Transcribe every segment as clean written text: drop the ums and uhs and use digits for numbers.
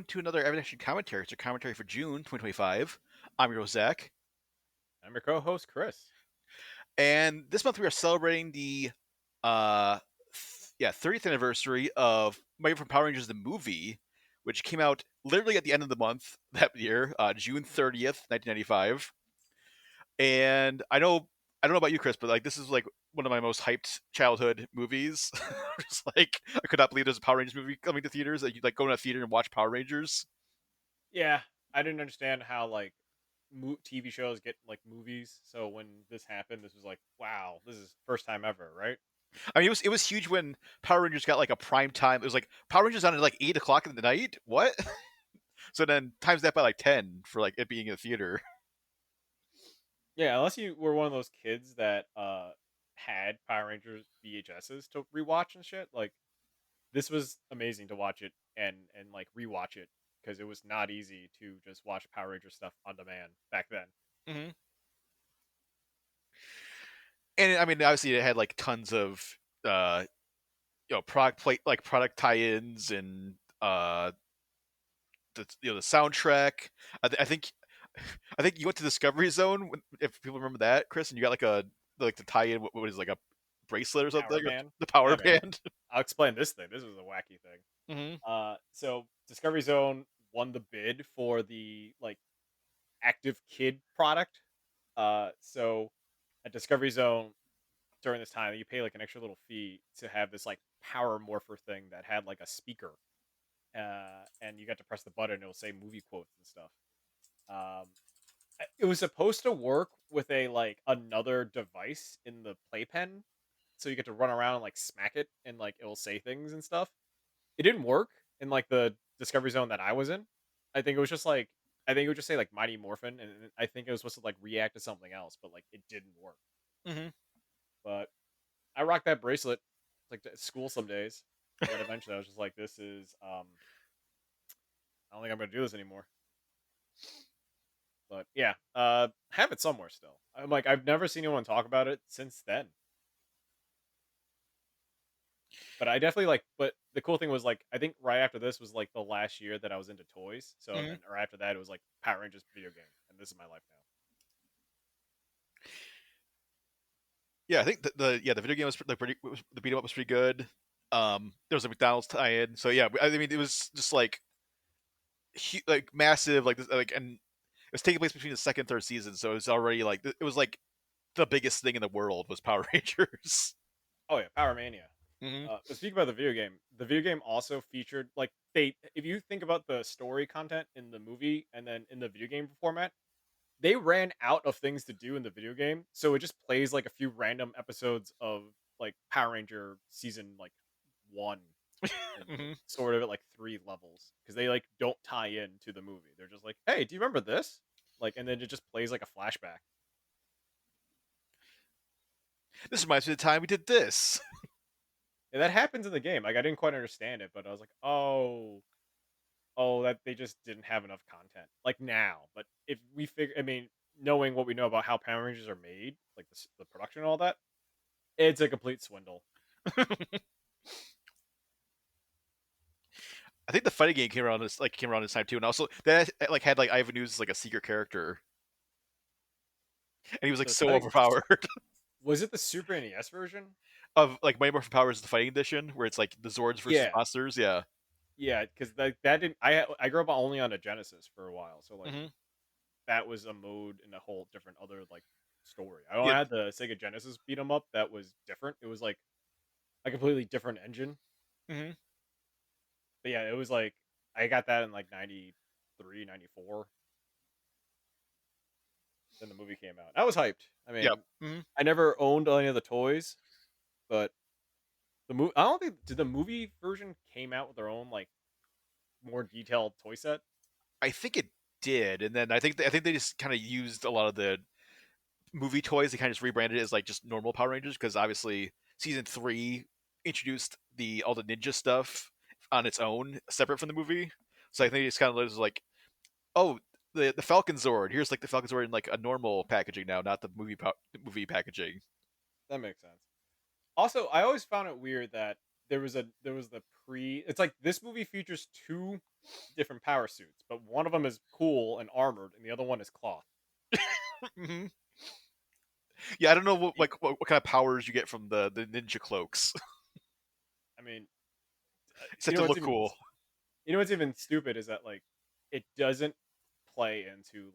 welcome to another Evan Action Commentary. It's a commentary for June 2025. I'm your host, Zach. I'm your co-host, Chris. And this month we are celebrating the 30th anniversary of Mighty Morphin Power Rangers the movie, which came out literally at the end of the month that year, June 30th, 1995. And I don't know about you, Chris, but like this is like one of my most hyped childhood movies. Just like I could not believe there's a Power Rangers movie coming to theaters. That you like go to a theater and watch Power Rangers. Yeah, I didn't understand how like TV shows get like movies. So when this happened, this was like, wow, this is first time ever, right? I mean, it was huge when Power Rangers got like a prime time. It was like Power Rangers on at like 8 o'clock in the night. What? So then times that by like 10 for like it being in the theater. Yeah, unless you were one of those kids that had Power Rangers VHSs to rewatch and shit. Like this was amazing to watch it and like rewatch it because it was not easy to just watch Power Ranger stuff on demand back then. Hmm. And I mean, obviously it had like tons of uh, product tie-ins and the soundtrack. I think I think you went to Discovery Zone if people remember that, Chris, and you got like the tie-in. What is like a bracelet or something? Power Or Band. the power Yeah, man. band. I'll explain this thing. This was a wacky thing. Hmm. So Discovery Zone won the bid for the like active kid product. So at Discovery Zone during this time, you pay like an extra little fee to have this like power morpher thing that had like a speaker, and you got to press the button and it'll say movie quotes and stuff. Um, it was supposed to work with a like another device in the playpen, so you get to run around and like smack it and like it will say things and stuff. It didn't work in like the Discovery Zone that I was in. I think it was just like I think it would just say like Mighty Morphin, and I think it was supposed to like react to something else, but like it didn't work. Hmm. But I rocked that bracelet like at school some days, and then eventually I was just like, this is I don't think I'm gonna do this anymore. But yeah, I have it somewhere still. I'm like I've never seen anyone talk about it since then. But I definitely like. But the cool thing was like I think right after this was like the last year that I was into toys. So Hmm. then, or after that, it was like Power Rangers video game, and this is my life now. Yeah, I think the video game was like the beat 'em up was pretty good. There was a McDonald's tie-in, so yeah, I mean it was just like massive, like this, like, and it was taking place between the second and third season, so it was already like it was like the biggest thing in the world was Power Rangers. Oh yeah, Power Mania. Hmm. But speaking about the video game also featured like if you think about the story content in the movie and then in the video game format, they ran out of things to do in the video game, so it just plays like a few random episodes of like Power Ranger season like 1 and Hmm. sort of at like 3 levels because they like don't tie in to the movie. They're just like, "Hey, do you remember this?" Like and then it just plays like a flashback. This reminds me of the time we did this. And that happens in the game. Like I didn't quite understand it, but I was like, "Oh, that they just didn't have enough content." Like now, but if we figure I mean, knowing what we know about how Power Rangers are made, like the production and all that, it's a complete swindle. I think the fighting game came around this time too, and also that like had like Ivan Ooze as like a secret character, and he was like The so fighting overpowered. was it the Super NES version? Of like Mighty Morphin Power is the fighting edition, where it's like the Zords versus Yeah, monsters. Yeah. yeah, because that didn't. I grew up only on a Genesis for a while, so like Hmm. that was a mode in a whole different other like story. I only Yeah. had the Sega Genesis beat 'em up that was different. It was like a completely different engine. Hmm. But yeah, it was like I got that in like 93, 94. Then the movie came out. I was hyped. I Yep. mean, Hmm. I never owned any of the toys, but the movie. I don't think did the movie version came out with their own like more detailed toy set. I think it did, and then I think they just kind of used a lot of the movie toys. They kind of just rebranded it as like just normal Power Rangers because obviously season three introduced the all the ninja stuff on its own, separate from the movie. So I think it's kind of was like, oh, the Falcon Zord. Here's like the Falcon Zord in like a normal packaging now, not the movie packaging. That makes sense. Also, I always found it weird that there was the pre. It's like this movie features two different power suits, but one of them is cool and armored, and the other one is cloth. Mhm. Yeah, I don't know what Y- what kind of powers you get from the ninja cloaks. I mean, Except to look cool. what's even stupid is that like it doesn't play into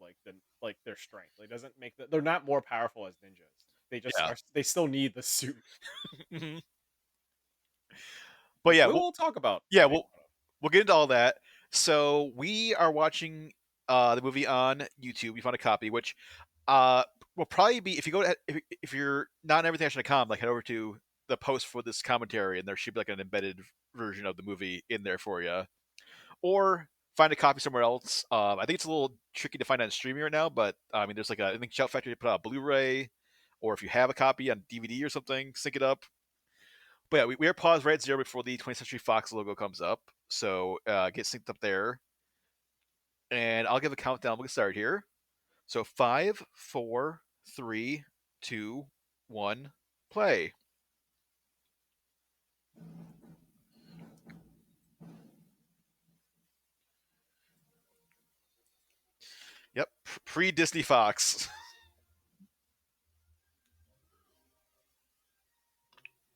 like their strength. Like, it doesn't make they're not more powerful as ninjas. They just Yeah. are. They still need the suit, Mhm. But which yeah, we will talk about yeah, later. we'll get into all that. So we are watching the movie on YouTube. We found a copy, which uh will probably be if you go to if you're not on everythaction.com, like head over to the post for this commentary, and there should be like an embedded version of the movie in there for you, or find a copy somewhere else. I think it's a little tricky to find on streaming right now, but I mean, there's like I think Shout Factory put out a Blu-ray, or if you have a copy on DVD or something, sync it up. But yeah, we are paused right at zero before the 20th Century Fox logo comes up. So get synced up there. And I'll give a countdown. We'll get started here. So five, four, three, two, one, play. Yep, pre Disney Fox.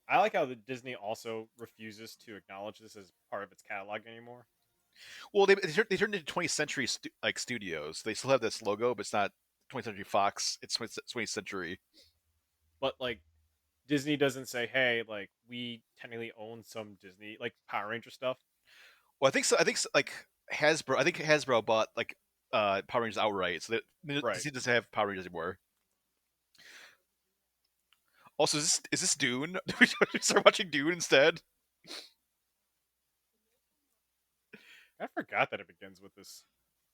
I like how the Disney also refuses to acknowledge this as part of its catalog anymore. Well, they turned into 20th Century like studios. They still have this logo, but it's not 20th Century Fox. It's 20th Century. But like Disney doesn't say, "Hey, like we technically own some Disney like Power Ranger stuff." Well, I think so. I think like Hasbro. I think Hasbro bought like Power Rangers outright, so Right. Disney doesn't have Power Rangers anymore. Also, is this Dune? Do we start watching Dune instead? I forgot that it begins with this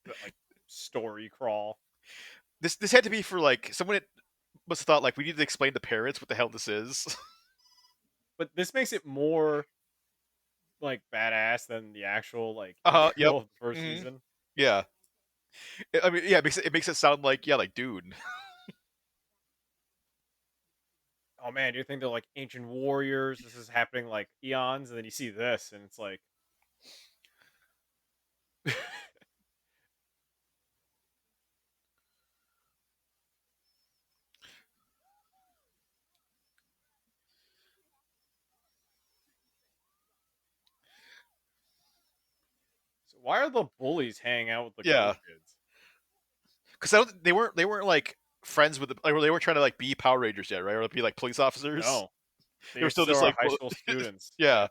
that, like story crawl. This had to be for like someone must have thought like we need to explain to parents what the hell this is. But this makes it more like badass than the actual like Yep. intro of the first Hmm. season. Yeah. I mean, yeah. It makes it sound like like Dune. Oh man, do you think they're like ancient warriors? This is happening like eons, and then you see this, and it's like, so why are the bullies hanging out with the cool Yeah. kids? Because they weren't like friends with like they weren't trying to like be Power Rangers yet, right? Or be like police officers. No, They were they still still just are like high school students. yeah. Yeah.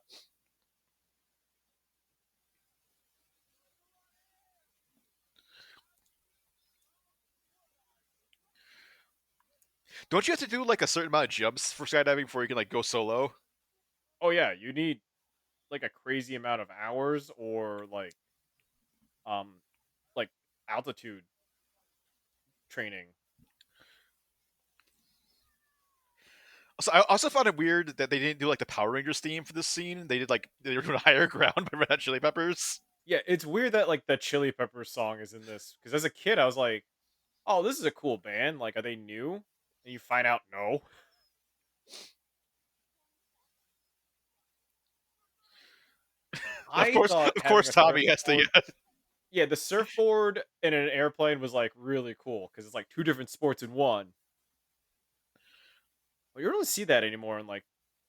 Don't you have to do like a certain amount of jumps for skydiving before you can like go solo? Oh yeah, you need like a crazy amount of hours or um like altitude training. So I also found it weird that they didn't do like the Power Rangers theme for this scene. They did like they were doing Higher Ground by Red Hot Chili Peppers. Yeah, it's weird that like the Chili Peppers song is in this because as a kid I was like, "Oh, this is a cool band. Like, are they new?" And you find out no. I thought Of having course, a Tommy has to. surfboard, yeah, the surfboard and an airplane was like really cool because it's like two different sports in one. But you don't really see that anymore in like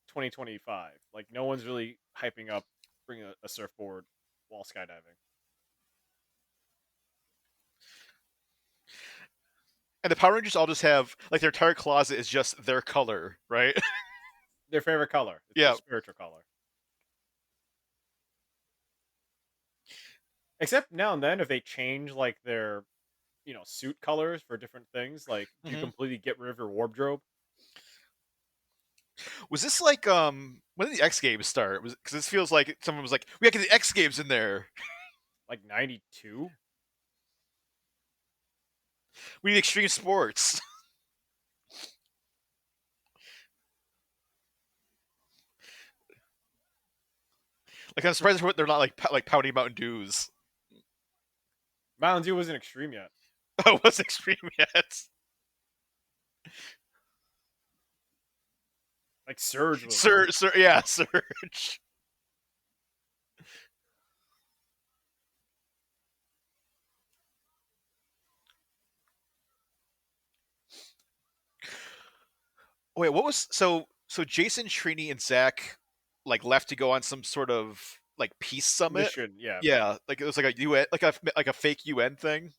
2025. Like, no one's really hyping up bringing a surfboard while skydiving. And the Power Rangers all just have like their entire closet is just their color, right? Their favorite color. It's their Yeah. spiritual color. Except now and then, if they change like their suit colors for different things, like do you Hmm. completely get rid of your wardrobe? Was this like when did the X Games start? Was because this feels like someone was like we got to get the X Games in there. Like 92. We need extreme sports. Like I'm surprised they're not like like pounding Mountain Dews. Mountain Dew wasn't extreme yet. Oh, what's extreme yet? Like Surge was. Sir, yeah, Surge. Wait, what was so Jason, Trini, and Zach like left to go on some sort of like peace summit? Mission, yeah. Yeah, like it was like a UN, like a fake UN thing.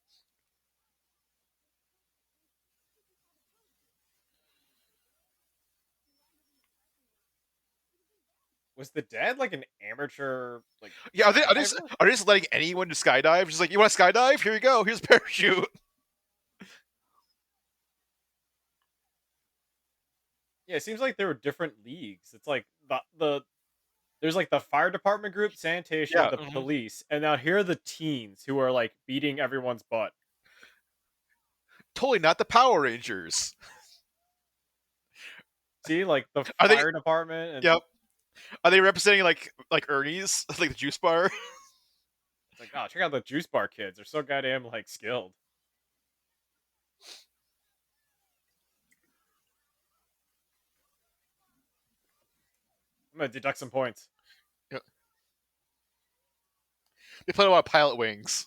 Was the dad like an amateur like Yeah, skydiver? are they just letting anyone to skydive? Just like you want to skydive? Here you go. Here's a parachute. Yeah, it seems like there were different leagues. It's like the there's like the fire department group, sanitation, Yeah, the police, and now here are the teens who are like beating everyone's butt. totally not the Power Rangers. See, like the Are they? fire department and Yep. Are they representing like Ernie's, like the juice bar? it's like, oh, check out the juice bar kids. They're so goddamn like skilled. I'm gonna deduct some points. Yep. They put a lot of pilot wings.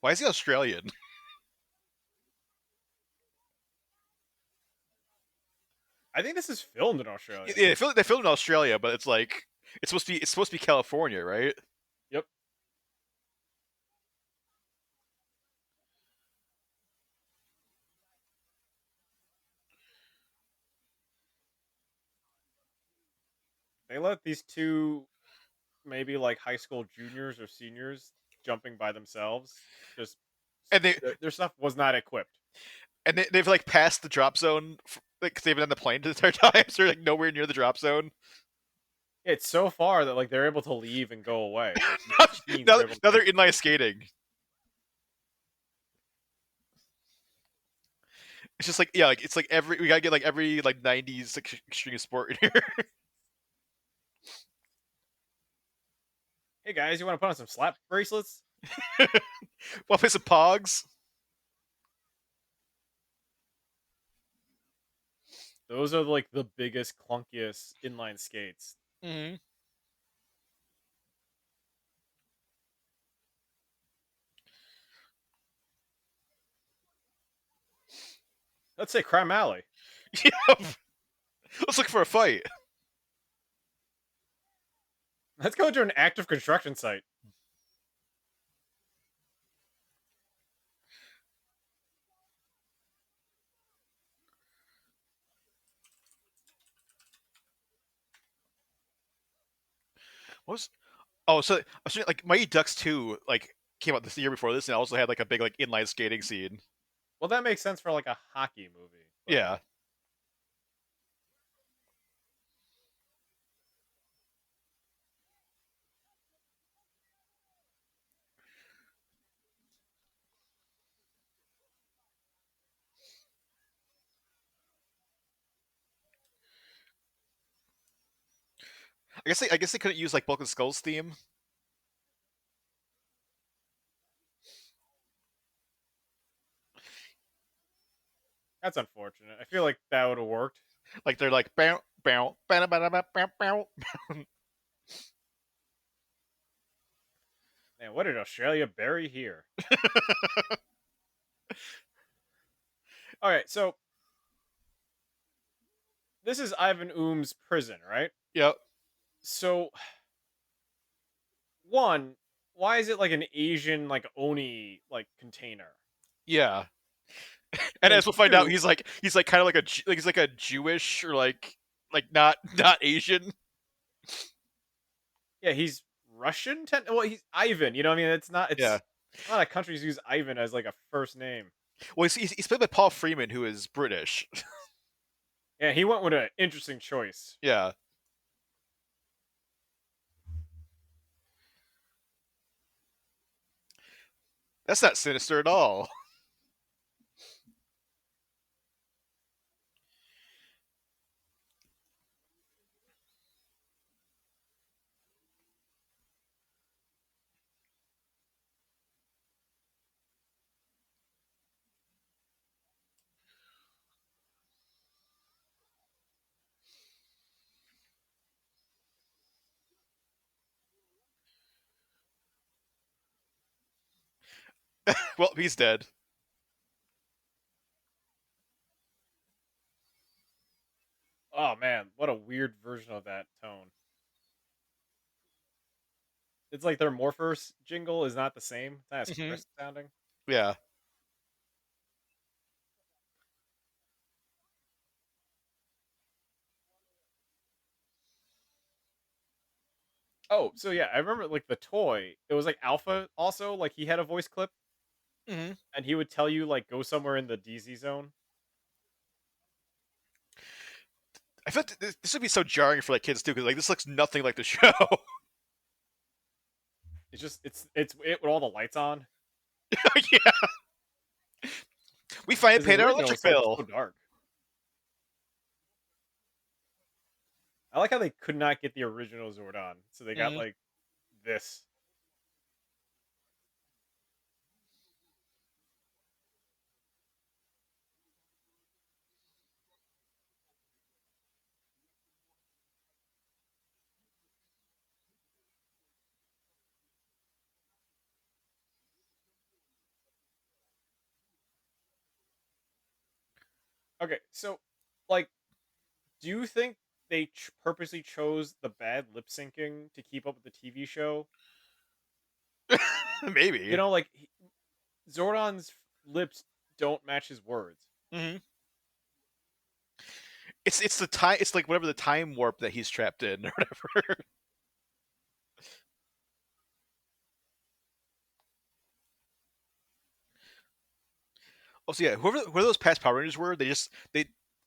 Why is he Australian? I think this is filmed in Australia. Yeah, they filmed in Australia, but it's like it's supposed to be California, right? Yep. They let these two maybe like high school juniors or seniors jumping by themselves. Just And their stuff was not equipped. they've like passed the drop zone. Like they've been on the plane the entire time, so they're like nowhere near the drop zone. It's so far that like they're able to leave and go away. Like these teens now, are able to now they're make inline skating. It's just like yeah, like it's like we gotta get like every like '90s like, extreme sport in here. Hey guys, you want to put on some slap bracelets? Wanna play some Pogs? Those are like the biggest, clunkiest inline skates. Mm-hmm. Let's say Crime Alley. Yep. Let's look for a fight. Let's go to an active construction site. What was oh so I was thinking, like Mighty Ducks 2 like came out this year before this and also had like a big like inline skating scene. Well, that makes sense for like a hockey movie, but Yeah. I guess they couldn't use like Bulk and Skull's theme. that's unfortunate. I feel like that would have worked. Like they're like bow bow bow bow bow bow bow. Man, what did Australia bury here? All right, so this is Ivan Oom's prison, right? Yep. So, one, why is it like an Asian like oni like container? Yeah. And And as we'll find out, two, he's like kind of like like he's like a Jewish or like not Asian. yeah, he's Russian. Well, he's Ivan. You know what I mean? It's not. Yeah. It's a lot of countries use Ivan as like a first name. Well, he's played by Paul Freeman, who is British. Yeah, he went with an interesting choice. Yeah. That's not sinister at all. Well, he's dead. Oh man, what a weird version of that tone. It's like their Morphers jingle is not the same. It's not as Hmm. crisp sounding. Yeah. Oh, so yeah, I remember like the toy. It was like Alpha also, like he had a voice clip Hmm. and he would tell you like go somewhere in the DZ zone. I feel like this would be so jarring for like kids too, because like this looks nothing like the show. It's just it's it with all the lights on. Yeah, we finally Because in paid the our original electric it's so bill. so dark. I like how they could not get the original Zordon, so they got Hmm. like this. Okay, so like, do you think they purposely chose the bad lip syncing to keep up with the TV show? You Maybe. know, like Zordon's lips don't match his words. Hmm. It's the time. It's like whatever the time warp that he's trapped in or whatever. Also, yeah, whoever those past Power Rangers were, they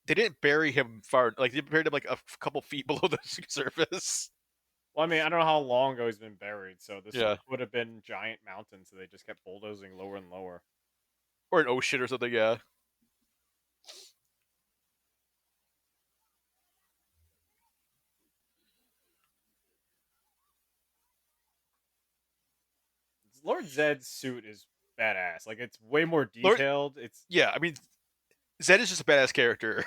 didn't bury him far. Like they buried him like a couple feet below the surface. Well, I mean, I don't know how long ago he's been buried, so this Yeah, would have been giant mountains, so they just kept bulldozing lower and lower. or an ocean or something. Yeah. Lord Zed's suit is badass. Like it's way more Lord, detailed. It's yeah. I mean, Zed is just a badass character.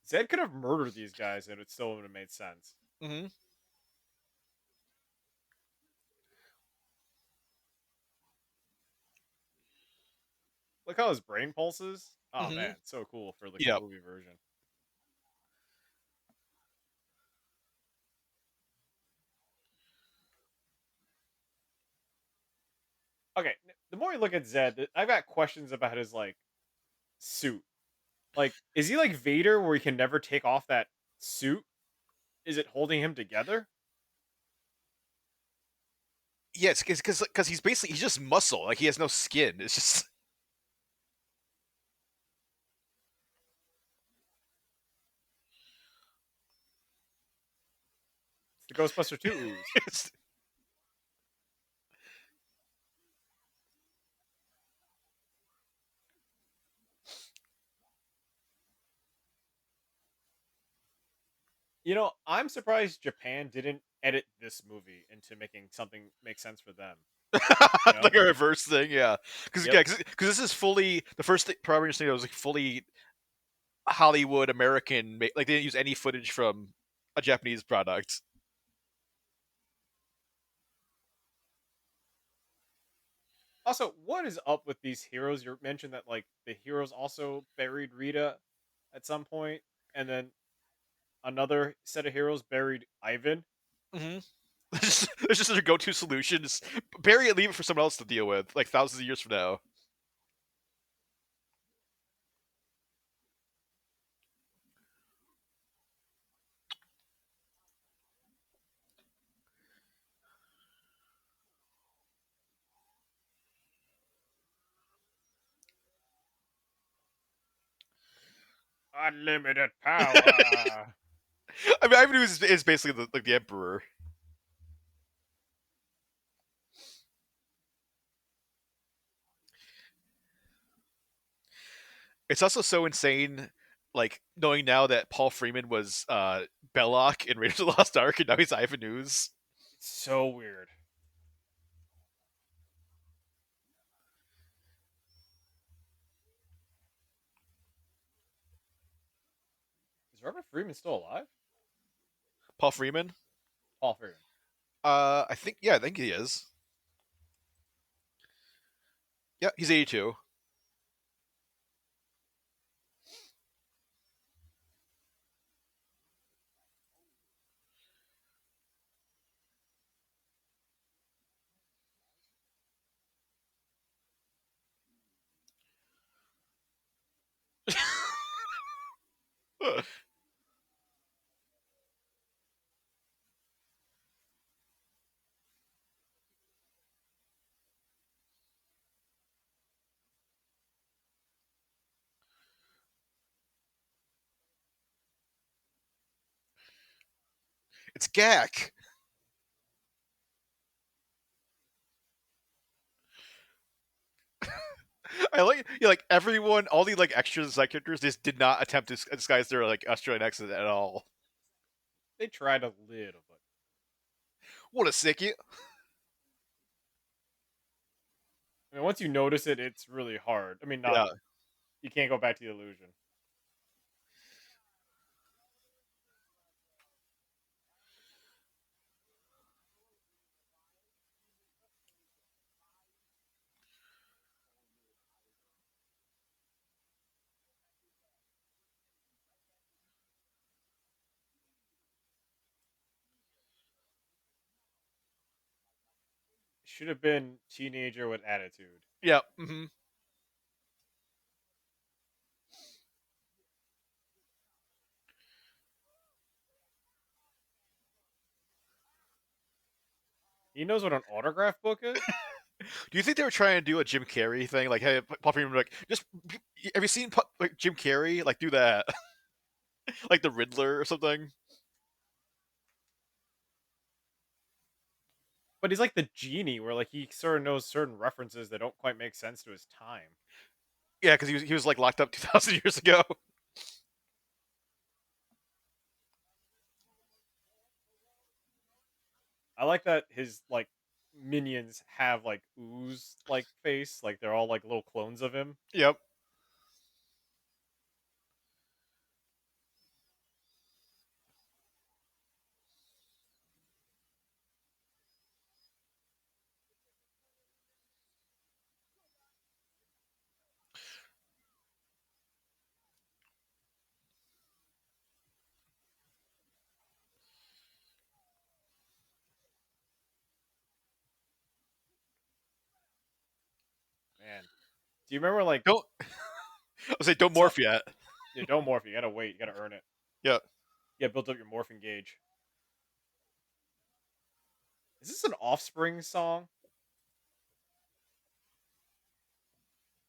Zed could have murdered these guys and it still would have made sense. Hmm. Look how his brain pulses. Oh Hmm. man, so cool for like the Yeah. movie version. Okay, the more you look at Zed, I've got questions about his like suit. Like, is he like Vader where he can never take off that suit? Is it holding him together? Yes, because he's just muscle. Like he has no skin. It's just It's the Ghostbuster 2 ooze. it's, You know, I'm surprised Japan didn't edit this movie into making something make sense for them. You know? like a reverse thing. Yeah, because Yep. yeah, because this is fully the first Power Rangers thing that was like fully Hollywood American. Like they didn't use any footage from a Japanese product. Also, what is up with these heroes? You mentioned that like the heroes also buried Rita at some point, and then another set of heroes buried Ivan. Hmm. It's just their go-to solutions. Bury it, leave it for someone else to deal with, like thousands of years from now. Unlimited power. I mean, Ivan is basically like the emperor. It's also so insane, like knowing now that Paul Freeman was Belloc in Raiders of the Lost Ark, and now he's Ivan Ooze. It's so weird. Is Robert Freeman still alive? Paul Freeman. Paul Freeman. I think yeah, I think he is. Yeah, he's 82. It's Gak. I like yeah, like everyone, all the like extras and side characters just did not attempt to disguise their like Australian accent at all. They tried a little bit. What a sickie! I mean, once you notice it, it's really hard. I mean, not Yeah, you can't go back to the illusion. Should have been teenager with attitude. yeah. Hmm. He knows what an autograph book is. Do you think they were trying to do a Jim Carrey thing? Like, hey, Paul Freeman, like, just have you seen like Jim Carrey? Like, do that, like the Riddler or something. But he's like the genie, where like he sort of knows certain references that don't quite make sense to his time. Yeah, because he was like locked up 2,000 years ago. I like that his like minions have like ooze like face, like they're all like little clones of him. Yep. Man, do you remember like Don't I was say don't so? morph yet. Yeah, don't morph. You gotta wait. You gotta earn it. Yeah. You gotta build up your morphing gauge. Is this an Offspring song?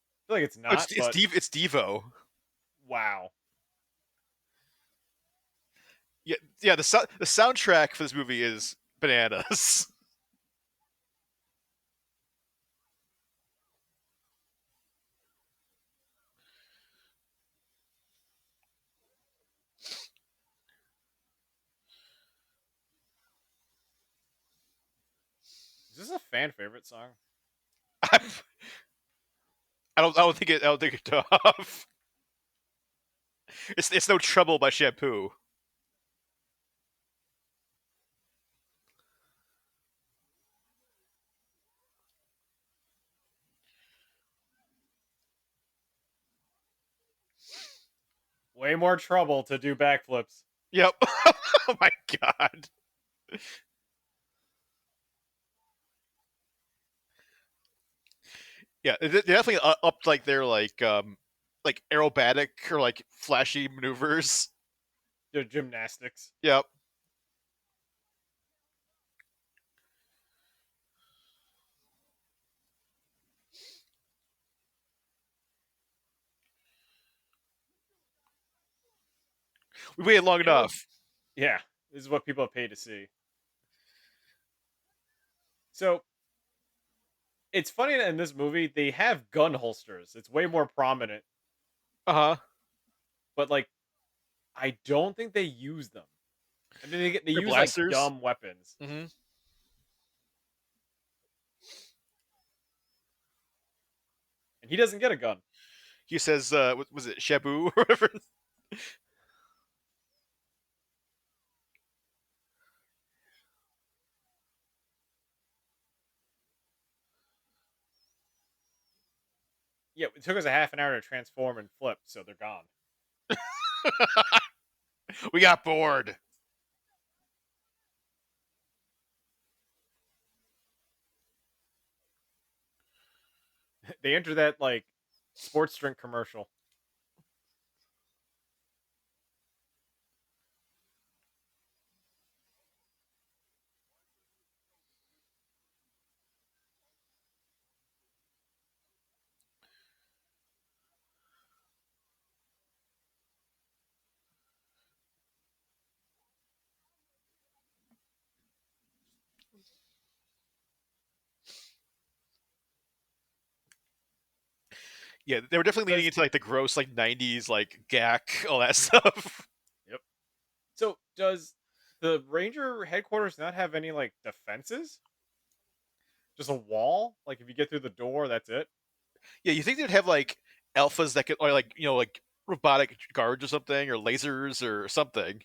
I feel like it's Oh, not, but It's Devo. wow. Yeah, yeah. The soundtrack for this movie is bananas. Is this a fan favorite song? I don't think I don't think it's tough. It's no trouble by Shampoo. Way more trouble to do backflips. Yep. Oh my god. Yeah, they definitely upped like their like aerobatic or like flashy maneuvers. The gymnastics. Yep. We waited long You know what's enough. yeah, this is what people pay to see. So it's funny that in this movie they have gun holsters. It's way more prominent, Uh huh. but like I don't think they use them. I mean, they They're use like blasters. dumb weapons, Hmm. and he doesn't get a gun. He says, what was it Shabu or whatever? Yeah, it took us a half an hour to transform and flip, so they're gone. We got bored. They enter that like sports drink commercial. Yeah, they were definitely leaning Does into like the gross like '90s like gack, all that stuff. Yep. So does the Ranger headquarters not have any like defenses? Just a wall? Like if you get through the door, that's it? Yeah, you think they'd have like alphas that could, or like like robotic guards or something, or lasers or something.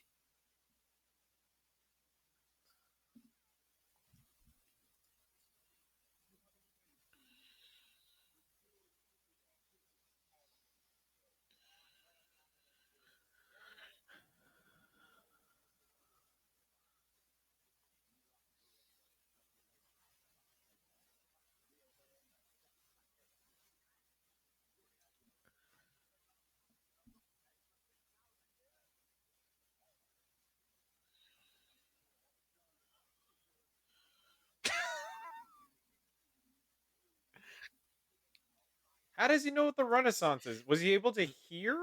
How does he know what the Renaissance is? Was he able to hear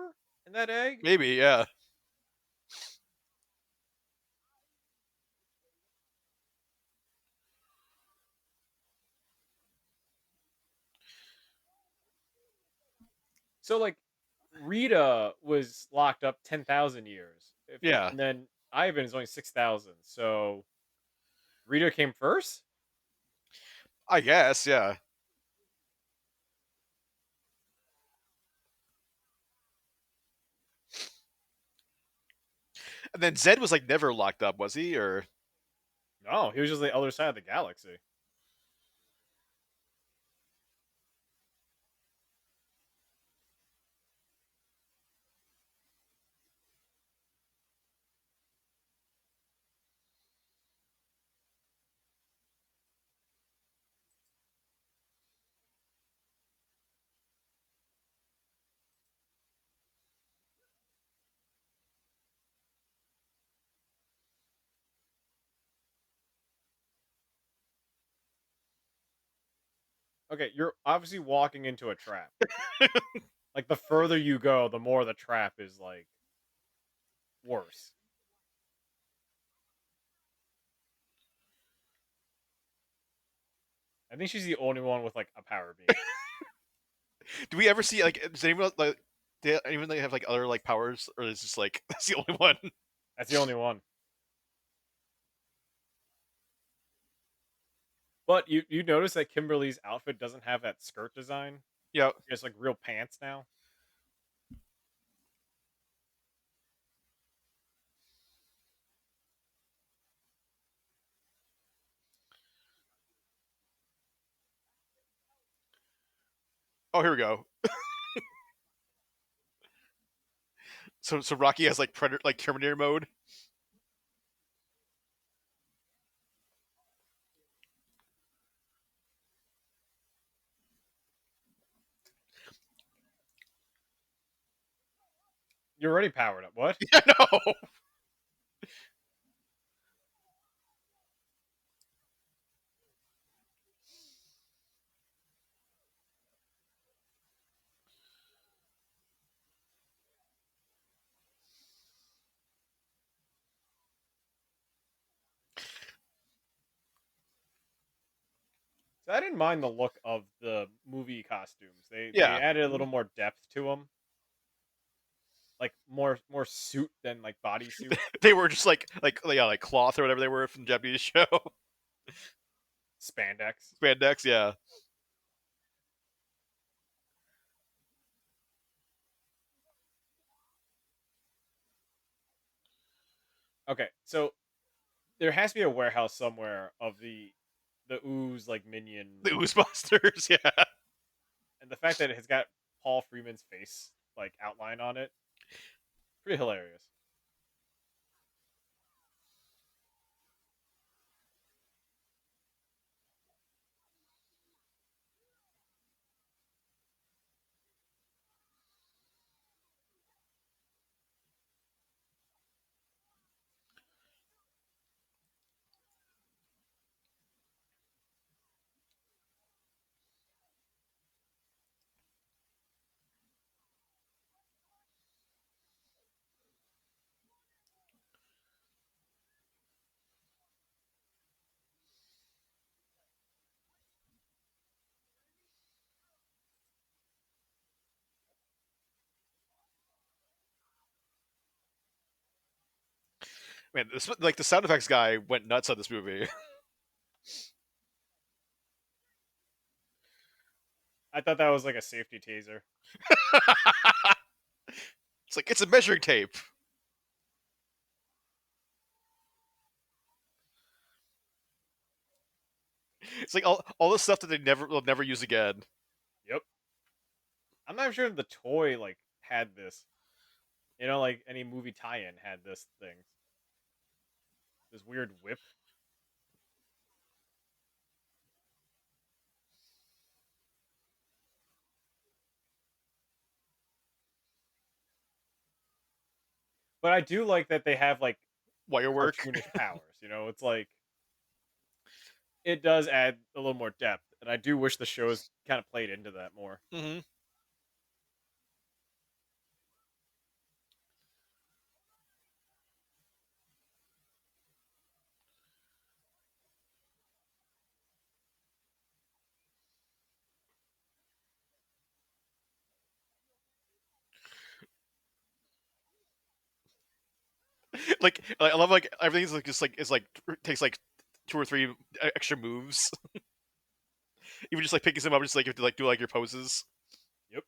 in that egg? Maybe, yeah. So like Rita was locked up 10,000 years. Yeah, And then Ivan is only 6,000. So Rita came first? I guess, yeah. And then Zed was like never locked up, was he? Or No, he was just the other side of the galaxy. Okay, you're obviously walking into a trap. Like the further you go, the more the trap is like worse. I think she's the only one with like a power beam. do we ever see like does anyone like do anyone like have like other like powers, or is just like that's the only one? That's the only one. But you notice that Kimberly's outfit doesn't have that skirt design. Yeah. She has like real pants now. Oh, here we go. So Rocky has like Predator, like Terminator mode. You're already powered up. What? Yeah, no. So I didn't mind the look of the movie costumes. They Yeah, added a little more depth to them, like more suit than like bodysuit. they were just like yeah, like cloth or whatever they were from the Japanese show. Spandex. Spandex, yeah. Okay, so there has to be a warehouse somewhere of the ooze like minion, The Ooze Busters, yeah. and the fact that it has got Paul Freeman's face like outline on it. Pretty hilarious. Man, this, like the sound effects guy went nuts on this movie. I thought that was like a safety taser. It's like it's a measuring tape. It's like all the stuff that they never will never use again. Yep. I'm not sure if the toy like had this. You know, like any movie tie-in had this thing. This weird whip. But I do like that they have like Wire work. cartoonish powers. You know, it's like it does add a little more depth, and I do wish the shows kind of played into that more. hmm like I love like everything's like just like is like takes like two or three extra moves. Even just like picking them up, just like you have to like do like your poses. Yep.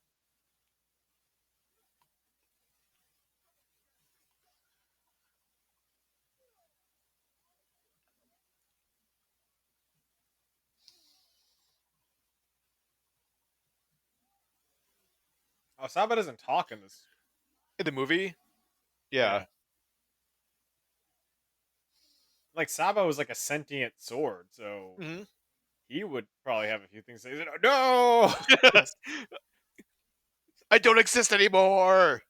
Oh, Saba doesn't talk in this. In the movie, yeah. Yeah. Like Saba was like a sentient sword, so hmm he would probably have a few things to say. No. I don't exist anymore.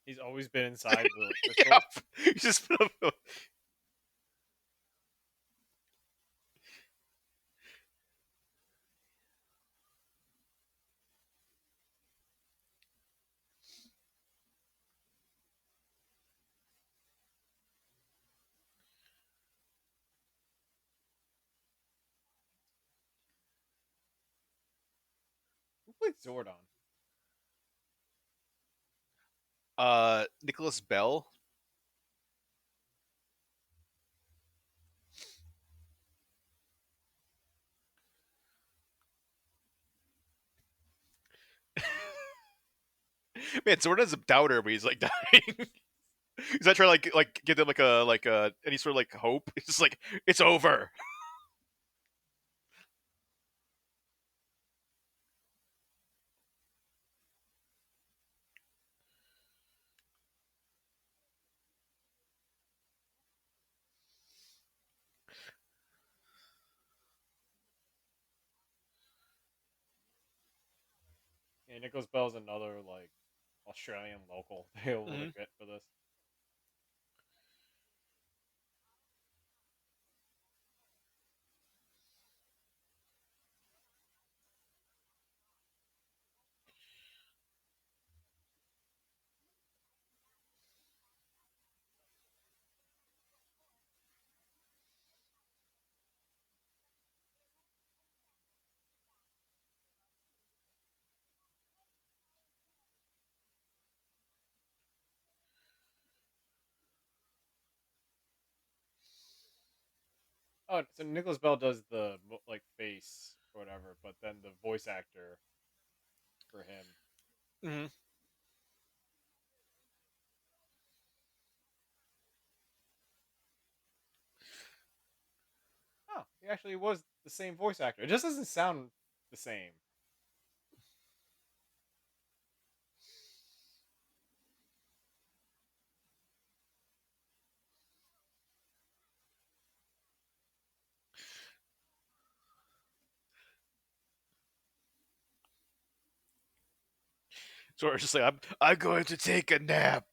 He's always been inside the Yep. crystal. You just Who played Zordon? Nicholas Bell. Man, Zordon's a doubter, but he's like dying. He's not trying to like give them like a any sort of like hope. It's just like it's over. Yeah, Nicholas Bell's another like Australian local they Hmm. really bit for this. Oh, so Nicholas Bell does the like face or whatever, but then the voice actor for him. Hmm. Oh, he actually was the same voice actor. It just doesn't sound the same. So it's just like I'm going to take a nap.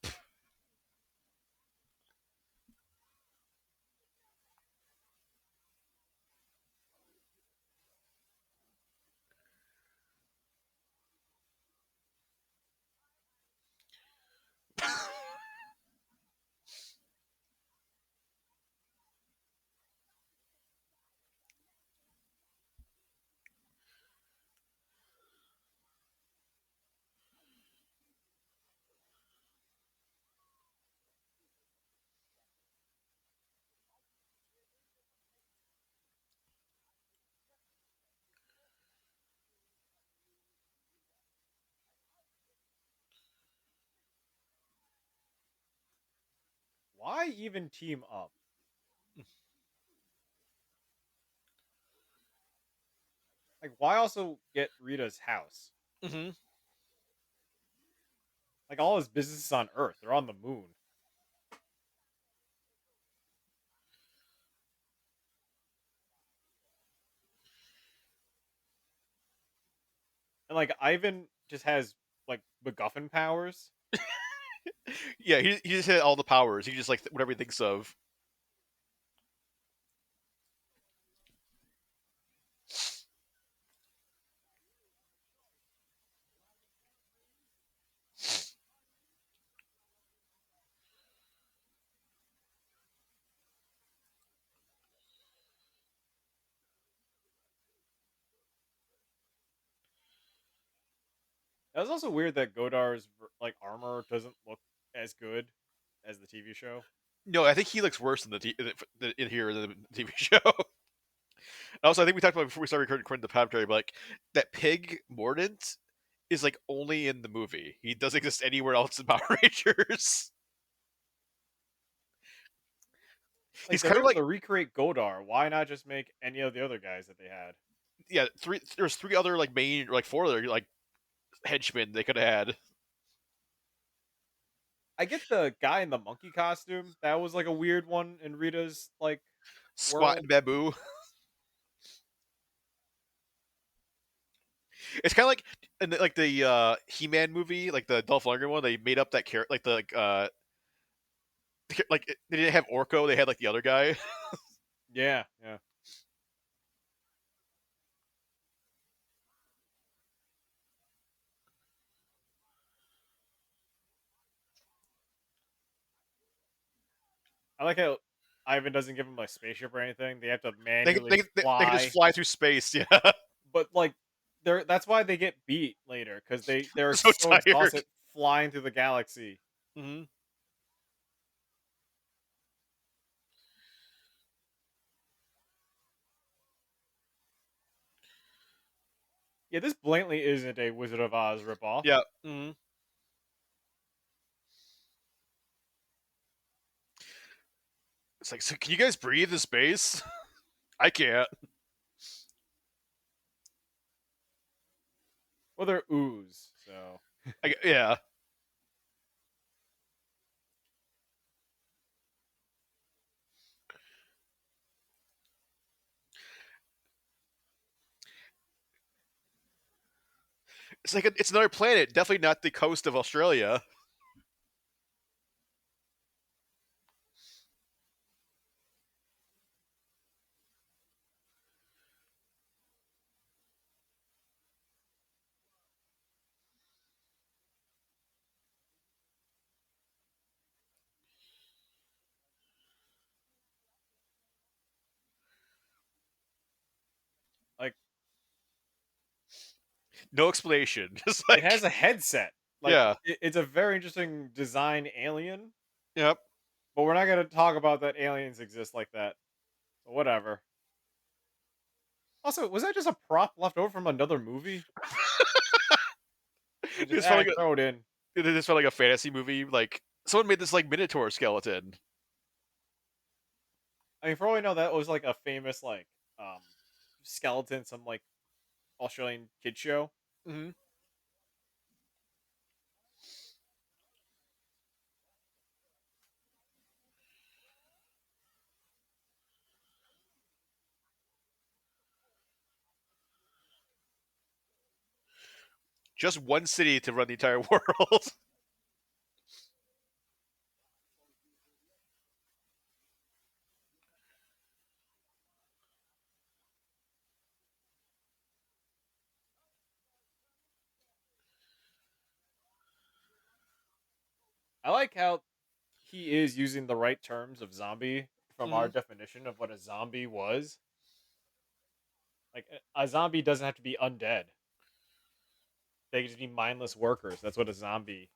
Why even team up? Like, why also get Rita's house? Hmm. Like, all his business is on Earth. They're on the moon. And, like, Ivan just has, like, MacGuffin powers. Yeah, he just had all the powers. He just like whatever he thinks of. That was also weird that Godar's, like, armor doesn't look as good as the TV show. No, I think he looks worse in here than the TV show. Also, I think we talked about before we started recording the commentary, but like that pig Mordant is like only in the movie. He doesn't exist anywhere else in Power Rangers. Like, He's they're kind of able like to recreate Godar. Why not just make any of the other guys that they had? yeah, three. There's three other like main, or like four other like henchmen they could have had. I get the guy in the monkey costume. That was, like, a weird one in Rita's, like, Squat world. and Babu. It's kind of like in like the He-Man movie, like the Dolph Lundgren one. They made up that character, like like they didn't have Orko. They had like the other guy. Yeah, yeah. I like how Ivan doesn't give him a spaceship or anything. They have to They manually they they could just fly. fly through space. Yeah, But like that's why they get beat later because they're so so tired. exhausted flying through the galaxy. Hmm. Yeah, this blatantly isn't a Wizard of Oz ripoff. Yeah. Hmm. It's like, so can you guys breathe in space? I can't. Well, they're ooze, so Yeah. It's like it's another planet. Definitely not the coast of Australia. Like No explanation. Just it like has a headset. Like yeah, it's a very interesting design alien, yep. but we're not gonna talk about that aliens exist like that. So whatever. Also, was that just a prop left over from another movie? They just This felt like throw it in. this felt like a fantasy movie. Like someone made this like Minotaur skeleton. I mean, for all we know, that was like a famous um skeleton, some like Australian kid show. Hmm. Just one city to run the entire world. I like how he is using the right terms of zombie from our Hmm. definition of what a zombie was. Like a zombie doesn't have to be undead. They can just be mindless workers. That's what a zombie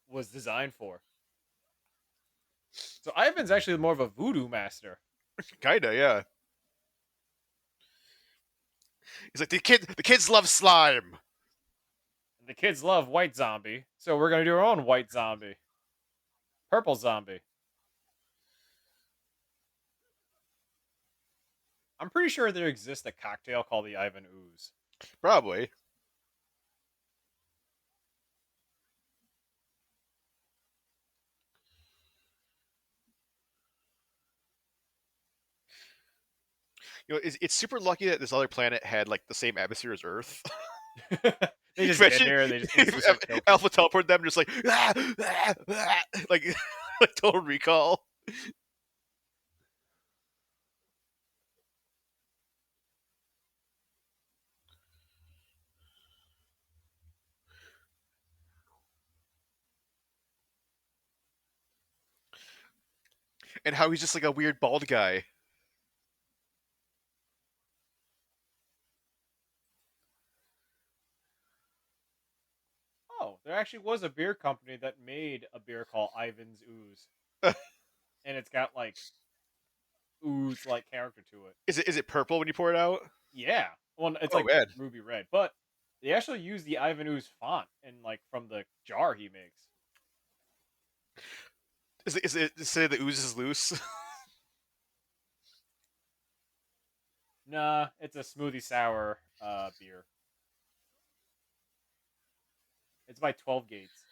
was designed for. So Ivan's actually more of a voodoo master. Kinda, yeah. He's like the kids love slime. And the kids love white zombie, so we're gonna do our own white zombie. Purple zombie. I'm pretty sure there exists a cocktail called the Ivan Ooze. Probably. It's super lucky that this other planet had like the same atmosphere as Earth. They just get Imagine there, they just instantly if start choking. Alpha teleport them, just like like like Total Recall, and how he's just like a weird bald guy. Oh, there actually was a beer company that made a beer called Ivan's Ooze, and it's got like ooze like character to it. Is it purple when you pour it out? Yeah, well, it's Oh like man, ruby red, but they actually use the Ivan Ooze font and like from the jar he makes. is it say the ooze is loose? Nah, it's a smoothie sour beer. It's by 12 Gates.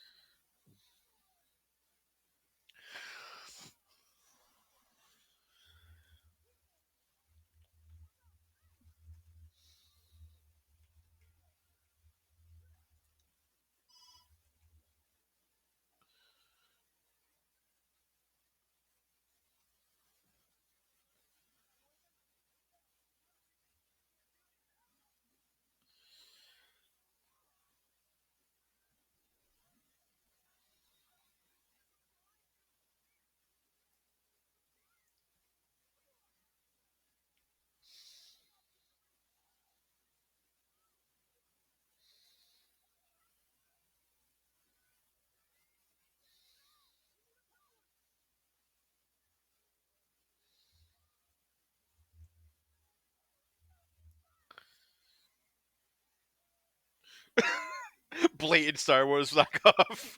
Blatant Star Wars knockoff.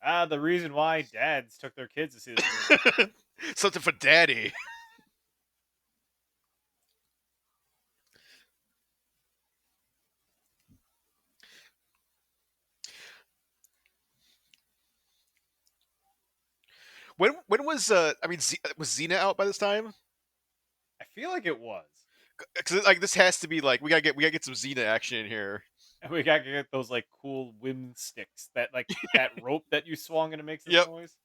Ah, the reason why dads took their kids to see this movie. Something for daddy. When was I mean was Xena out by this time? I feel like it was. because like this has to be like we gotta get some Xena action in here. And we gotta get those like cool wind sticks that like that rope that you swung and it makes this Yep. noise.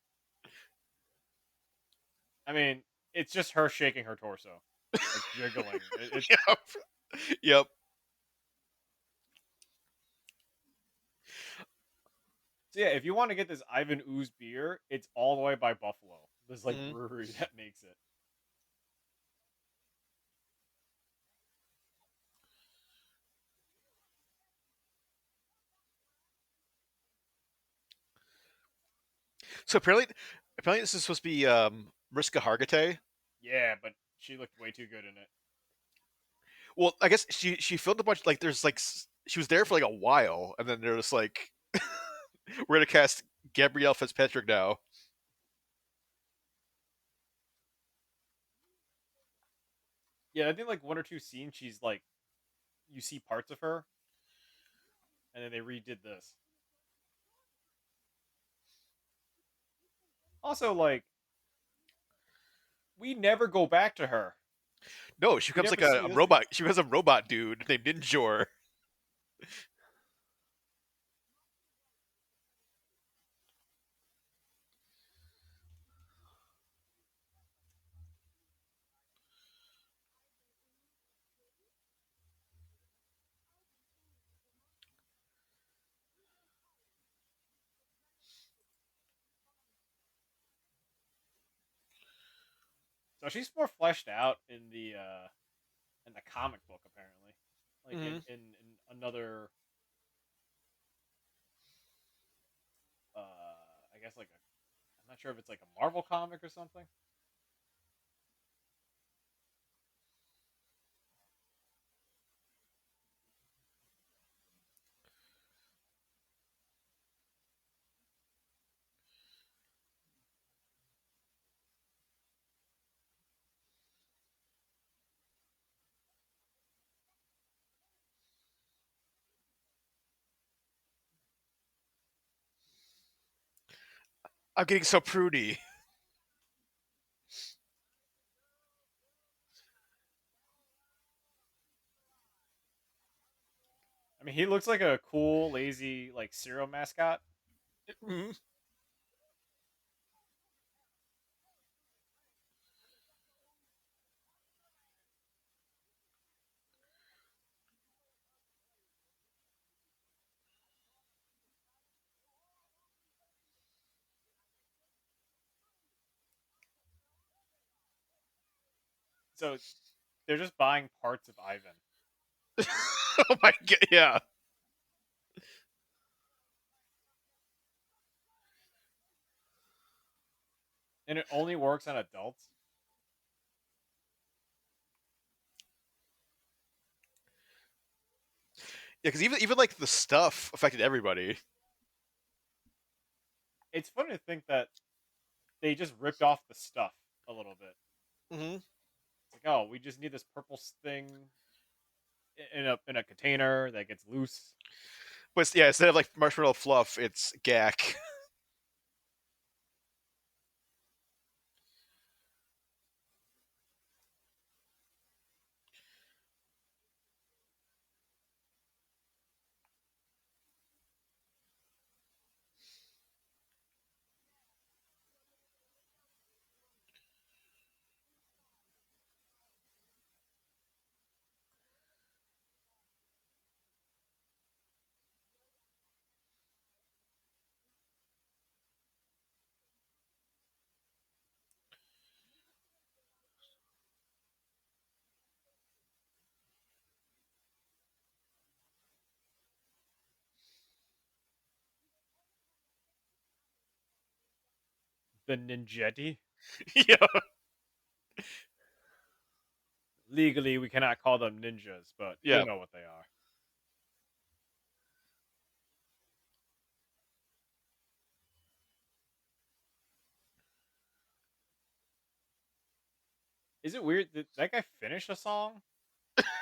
I mean, it's just her shaking her torso, like jiggling. It's Yep. Yep. so yeah. If you want to get this Ivan Ooze beer, it's all the way by Buffalo. There's like Mhm. brewery that makes it. So apparently this is supposed to be Mariska Hargitay. Yeah, but she looked way too good in it. Well, I guess she filmed a bunch. Like there's like she was there for like a while, and then they're just like, we're gonna cast Gabrielle Fitzpatrick now. Yeah, I think like one or two scenes she's like you see parts of her, and then they redid this. Also, like we never go back to her. No, she We becomes like never a, see a this robot. again. She becomes a robot dude named Ninjor. So she's more fleshed out in the comic book apparently. Like Mm-hmm. in another I guess like a I'm not sure if it's like a Marvel comic or something. I'm getting so prudy. I mean, he looks like a cool, lazy like cereal mascot. Mhm. So they're just buying parts of Ivan, Oh my god, yeah. and it only works on adults. Yeah, because even like the stuff affected everybody. It's funny to think that they just ripped off the stuff a little bit. Mm-hmm. It's like, oh, we just need this purple thing in a container that gets loose. But yeah, instead of like marshmallow fluff, it's gack. The Ninjetti. Yeah. Legally, we cannot call them ninjas, but you Yeah. know what they are. Is it weird that that guy finished a song?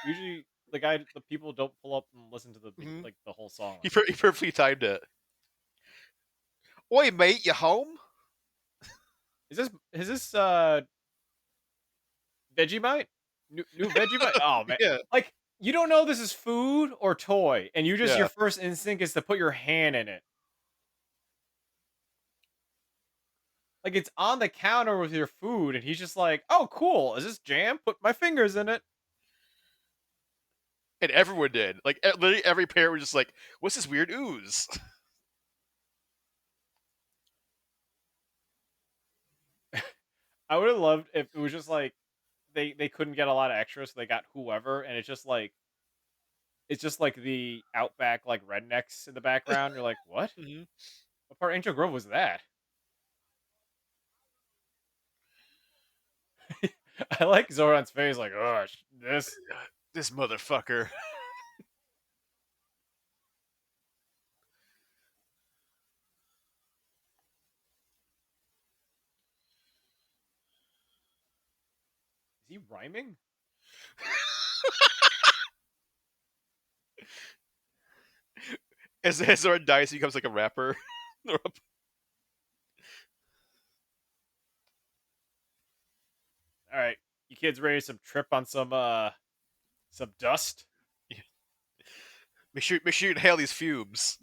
Usually, the people don't pull up and listen to Mm-hmm. like the whole song He, like that. he perfectly timed it. Oi, mate, you home? Is this Vegemite? New Vegemite. Oh man, Yeah, like you don't know this is food or toy, and you just your yeah. first instinct is to put your hand in it. Like it's on the counter with your food, and he's just like, "Oh, cool. Is this jam? Put my fingers in it." And everyone did. Like literally every parent was just like, "What's this weird ooze?" I would have loved if it was just like they couldn't get a lot of extras, so they got whoever, and it's just like the outback like rednecks in the background. You're like, what? Mhm. What part of Angel Grove was that? I like Zoran's face, like, oh, this. This motherfucker. Is he rhyming? As Zordon dies, he becomes like a rapper. All right, you kids ready some trip on some dust? Make sure you inhale these fumes.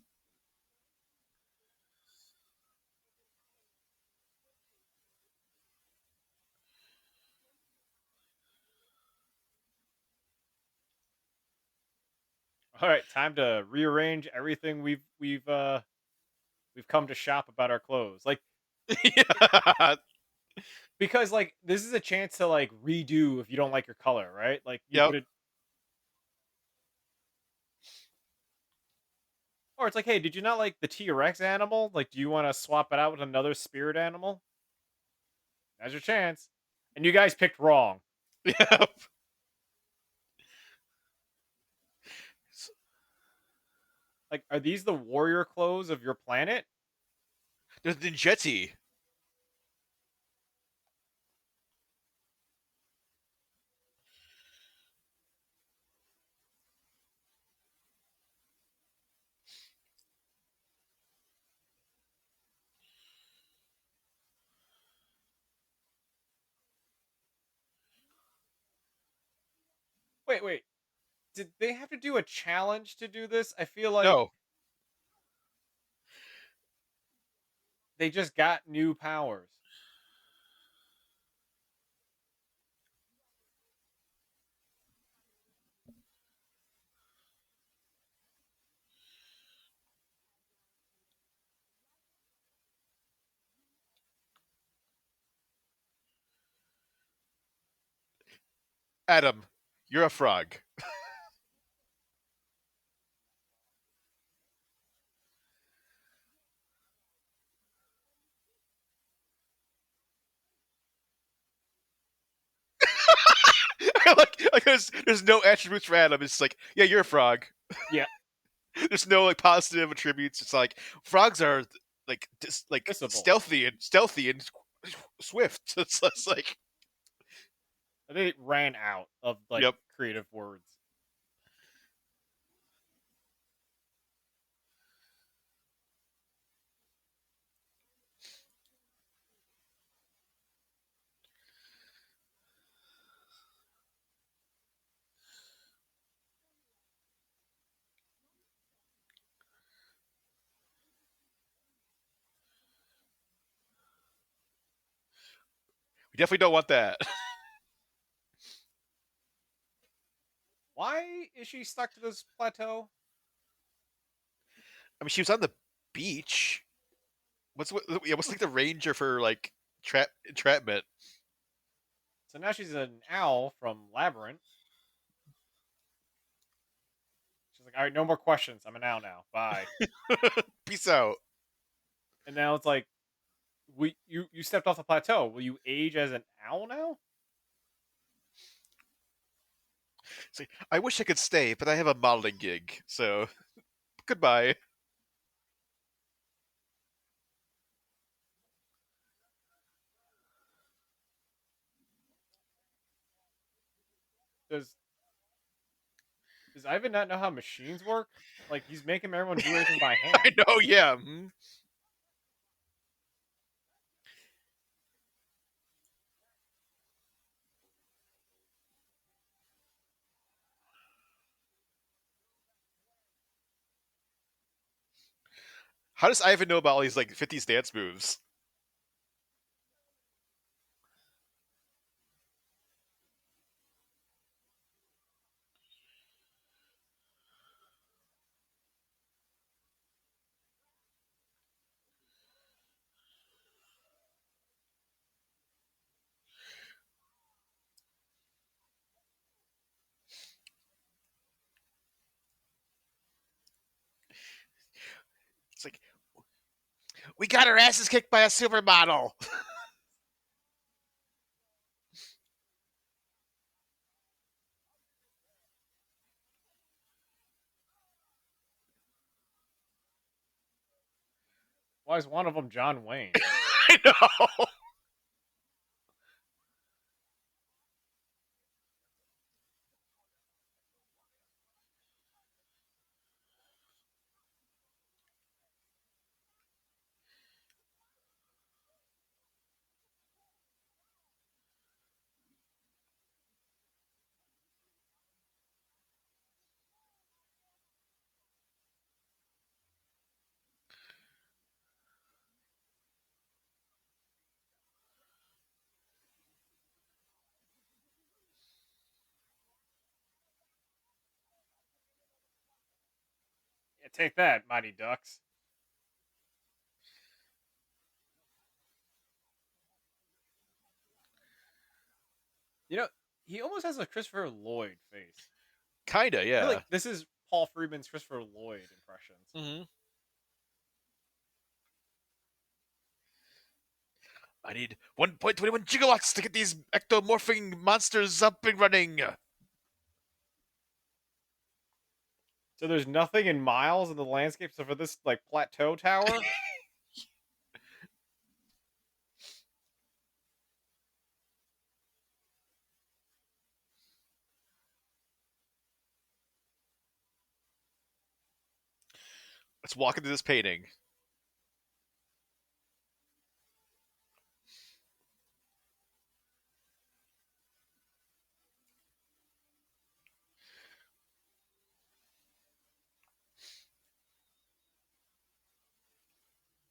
All right, time to rearrange everything we've come to shop about our clothes. Like Yeah. because like this is a chance to like redo if you don't like your color, right? Like you Yep. put it or it's like, hey, did you not like the T-Rex animal? Like, do you want to swap it out with another spirit animal? That's your chance. And you guys picked wrong. Yep. Like, are these the warrior clothes of your planet? There's the Jetty. Wait. Did they have to do a challenge to do this? I feel like No. they just got new powers. Adam, you're a frog. like there's no attributes for Adam. It's like, yeah, you're a frog. Yeah, There's no like positive attributes. It's like frogs are like like visible. stealthy and swift. It's like, They ran out of like yep. creative words. We definitely don't want that. Why is she stuck to this plateau? I mean, she was on the beach. What's like the ranger for like entrapment? So now she's an owl from Labyrinth. She's like, all right, no more questions. I'm an owl now. Bye. Peace out. And now it's like, you stepped off the plateau. Will you age as an owl now? It's like, I wish I could stay, but I have a modeling gig, so goodbye. Does does Ivan not know how machines work? Like he's making everyone do everything by I hand. know, yeah. Mhm. How does Ivan know about all these like 50s dance moves? It's like we got our asses kicked by a supermodel. Why is one of them John Wayne? I know. Yeah, take that, Mighty Ducks. You know, he almost has a Christopher Lloyd face. Kinda, I feel like yeah. this is Paul Freeman's Christopher Lloyd impressions. Mm-hmm. I need 1.21 gigawatts to get these ectomorphing monsters up and running. So there's nothing in miles in the landscape except for this like plateau tower. Let's walk into this painting.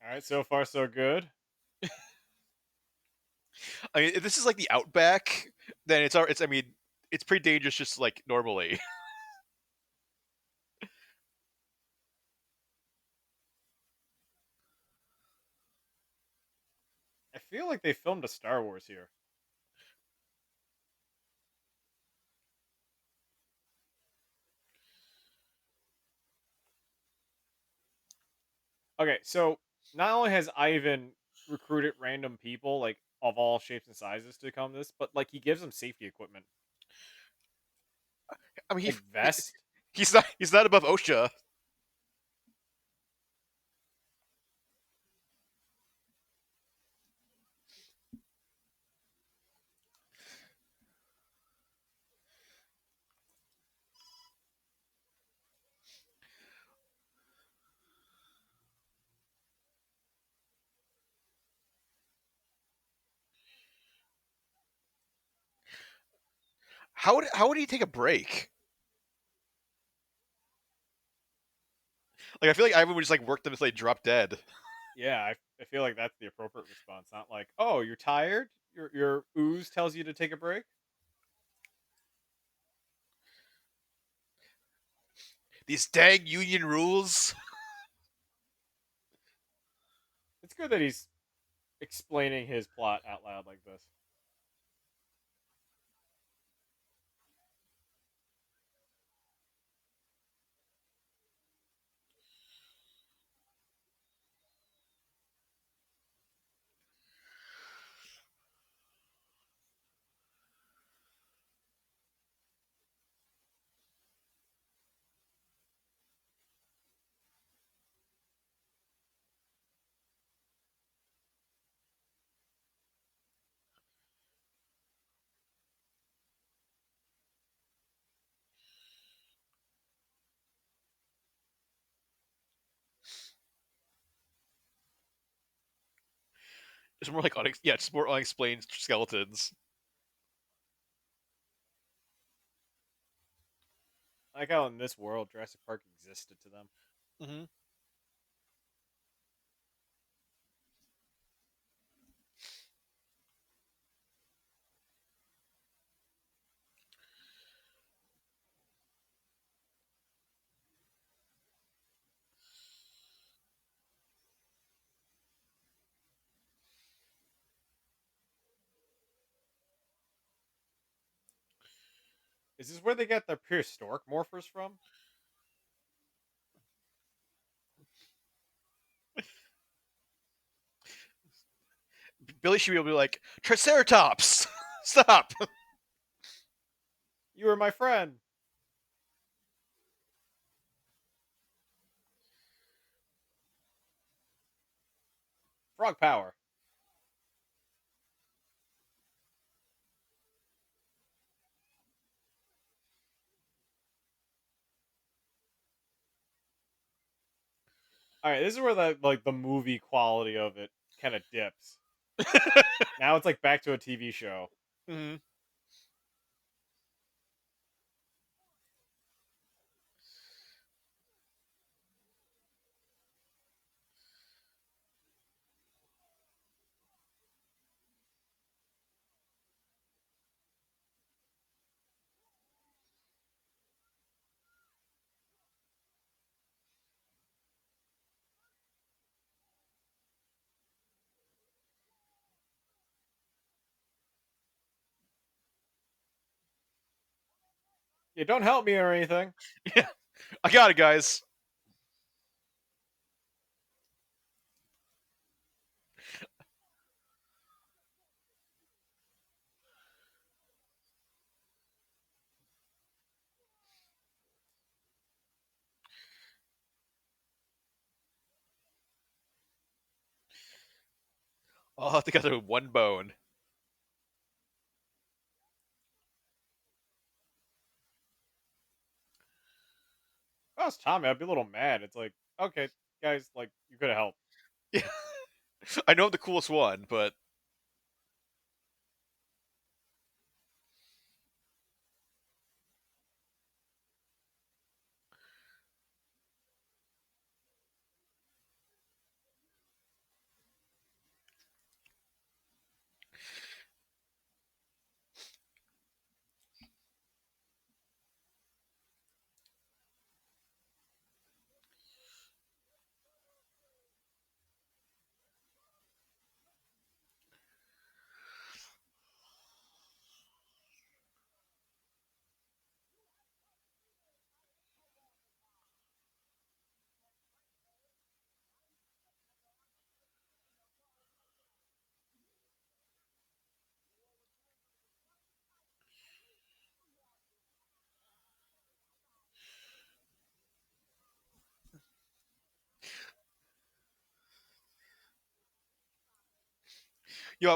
All right, so far so good. I mean, if this is like the Outback, then it's. I mean, it's pretty dangerous just like normally. I feel like they filmed a Star Wars here. Okay, so not only has Ivan recruited random people like of all shapes and sizes to come this, but like he gives them safety equipment, I mean, like vest. he's not above OSHA. How would he take a break? Like I feel like Ivan would just like work them until they drop dead. Yeah, I feel like that's the appropriate response. Not like, oh, you're tired. Your ooze tells you to take a break. These dang union rules. It's good that he's explaining his plot out loud like this. It's more like it's more unexplained skeletons. I like how in this world Jurassic Park existed to them. Mm-hmm. Is this where they get their prehistoric morphers from? Billy should be able to be like, Triceratops! Stop! You were my friend. Frog power. All right, this is where the movie quality of it kind of dips. Now it's like back to a TV show. Mhm. Yeah, don't help me or anything. Yeah, I got it, guys. All together with one bone. If I was Tommy, I'd be a little mad. It's like, okay, guys, like you could have helped. Yeah. I know I'm the coolest one, but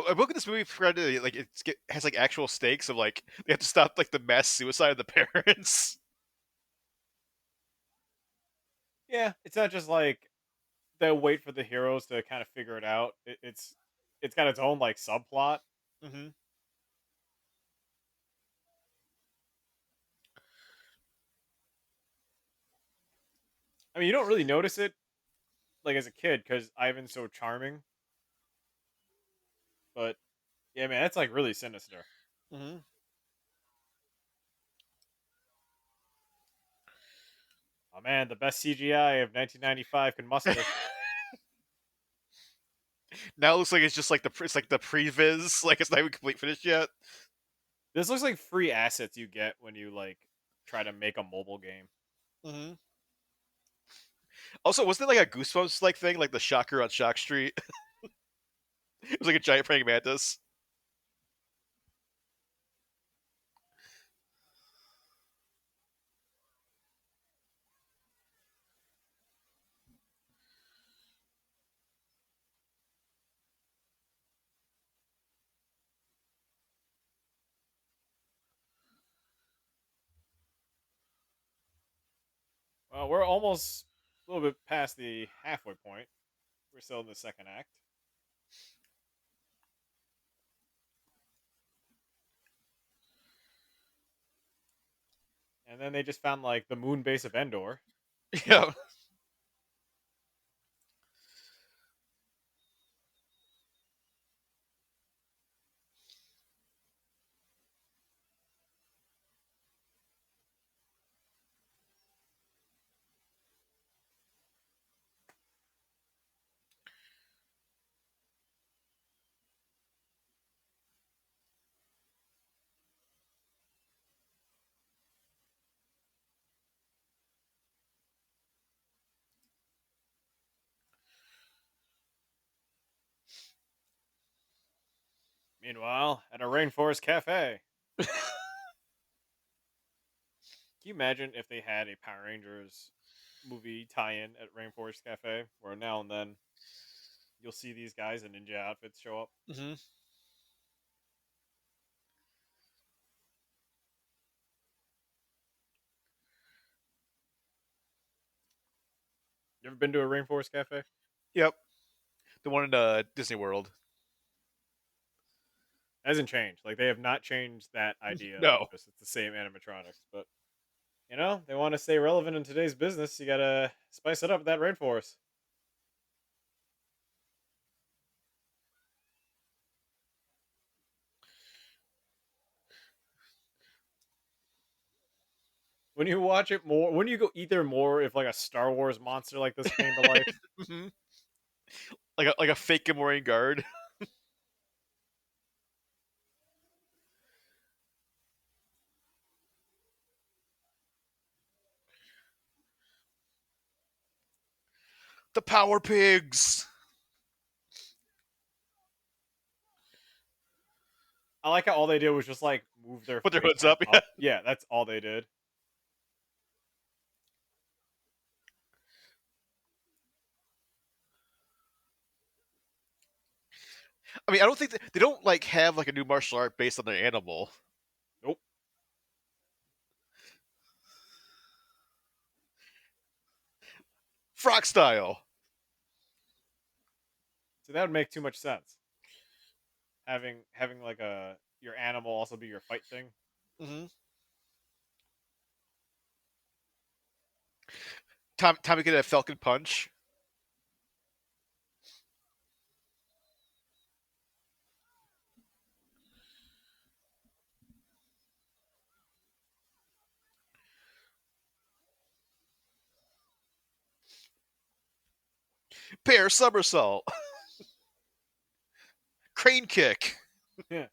a book in this movie like has like actual stakes of like they have to stop like the mass suicide of the parents. Yeah, it's not just like they'll wait for the heroes to kind of figure it out. It's got its own like subplot. Hmm. I mean, you don't really notice it like as a kid because Ivan's so charming. But yeah, man, that's like really sinister. Hmm. Oh man, the best CGI of 1995 can muster. Now it looks like it's like the previs, like it's not even complete finished yet. This looks like free assets you get when you like try to make a mobile game. Hmm. Also, wasn't it like a Goosebumps like thing, like the Shocker on Shock Street? It was like a giant praying mantis. Well, we're almost a little bit past the halfway point. We're still in the second act. And then they just found like the moon base of Endor. Yeah. Meanwhile, at a rainforest cafe. Can you imagine if they had a Power Rangers movie tie-in at Rainforest Cafe, where now and then you'll see these guys in ninja outfits show up? Hmm. You ever been to a Rainforest Cafe? Yep, the one in Disney World. Hasn't changed. Like they have not changed that idea of No, just it's the same animatronics, but they want to stay relevant in today's business. You gotta spice it up with that rainforest. When you watch it more, when you go either more if like a Star Wars monster like this came to life. hmm, like a fake Gamorrean guard. The Power Pigs. I like how all they did was just like move their Put their face hoods paint up. Yeah. up. Yeah, that's all they did. I mean, I don't think they don't like have like a new martial art based on their animal. Nope. Frog style. So that would make too much sense. Having like a your animal also be your fight thing. Hmm. Time to get a Falcon Punch. Pear somersault. Crane kick. Yeah.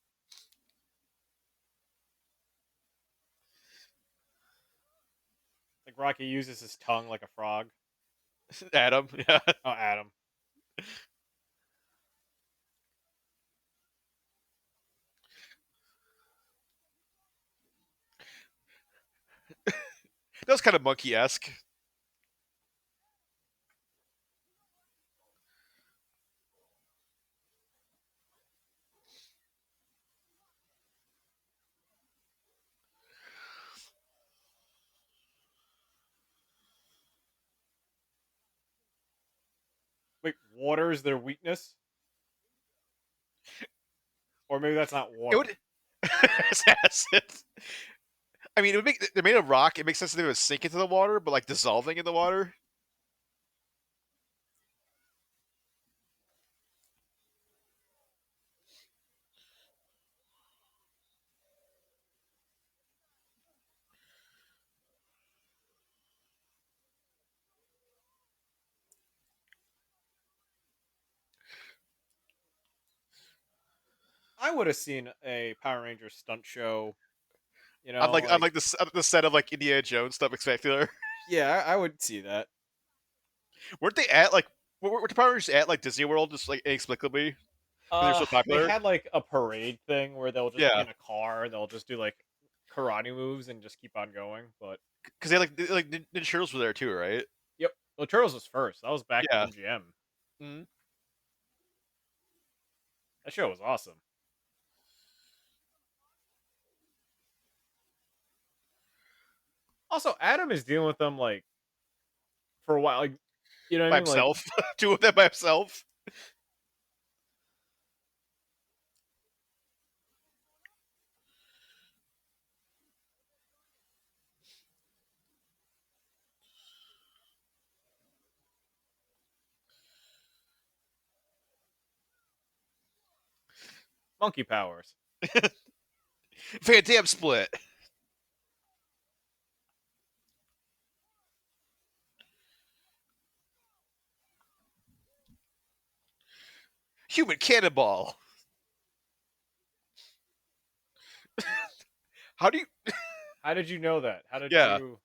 Like Rocky uses his tongue like a frog. Adam. Yeah. Oh, Adam. That was kind of monkey esque. Wait, water is their weakness, or maybe that's not It water. would. It's acid. I mean, it would make they're made of rock. It makes sense that they would sink into the water, but like dissolving in the water. I would have seen a Power Rangers stunt show. I'm like I'm Like like the set of like Indiana Jones stuff spectacular. yeah, I would see that. Weren't they at like were the Power Rangers at like Disney World just like inexplicably because they're so They popular? had like a parade thing where they'll just be Yeah, in a car and they'll just do like karate moves and just keep on going. But because like Ninja Turtles were there too, right? yep, well, Turtles was first. That was back in Yeah. MGM. Mm-hmm. That show was awesome. Also, Adam is dealing with them like for a while. Like, you know what I By mean? Like, himself, two of them by himself. monkey powers. Van Damme split. Human cannonball. How do you? How did you know that? How did Yeah. you?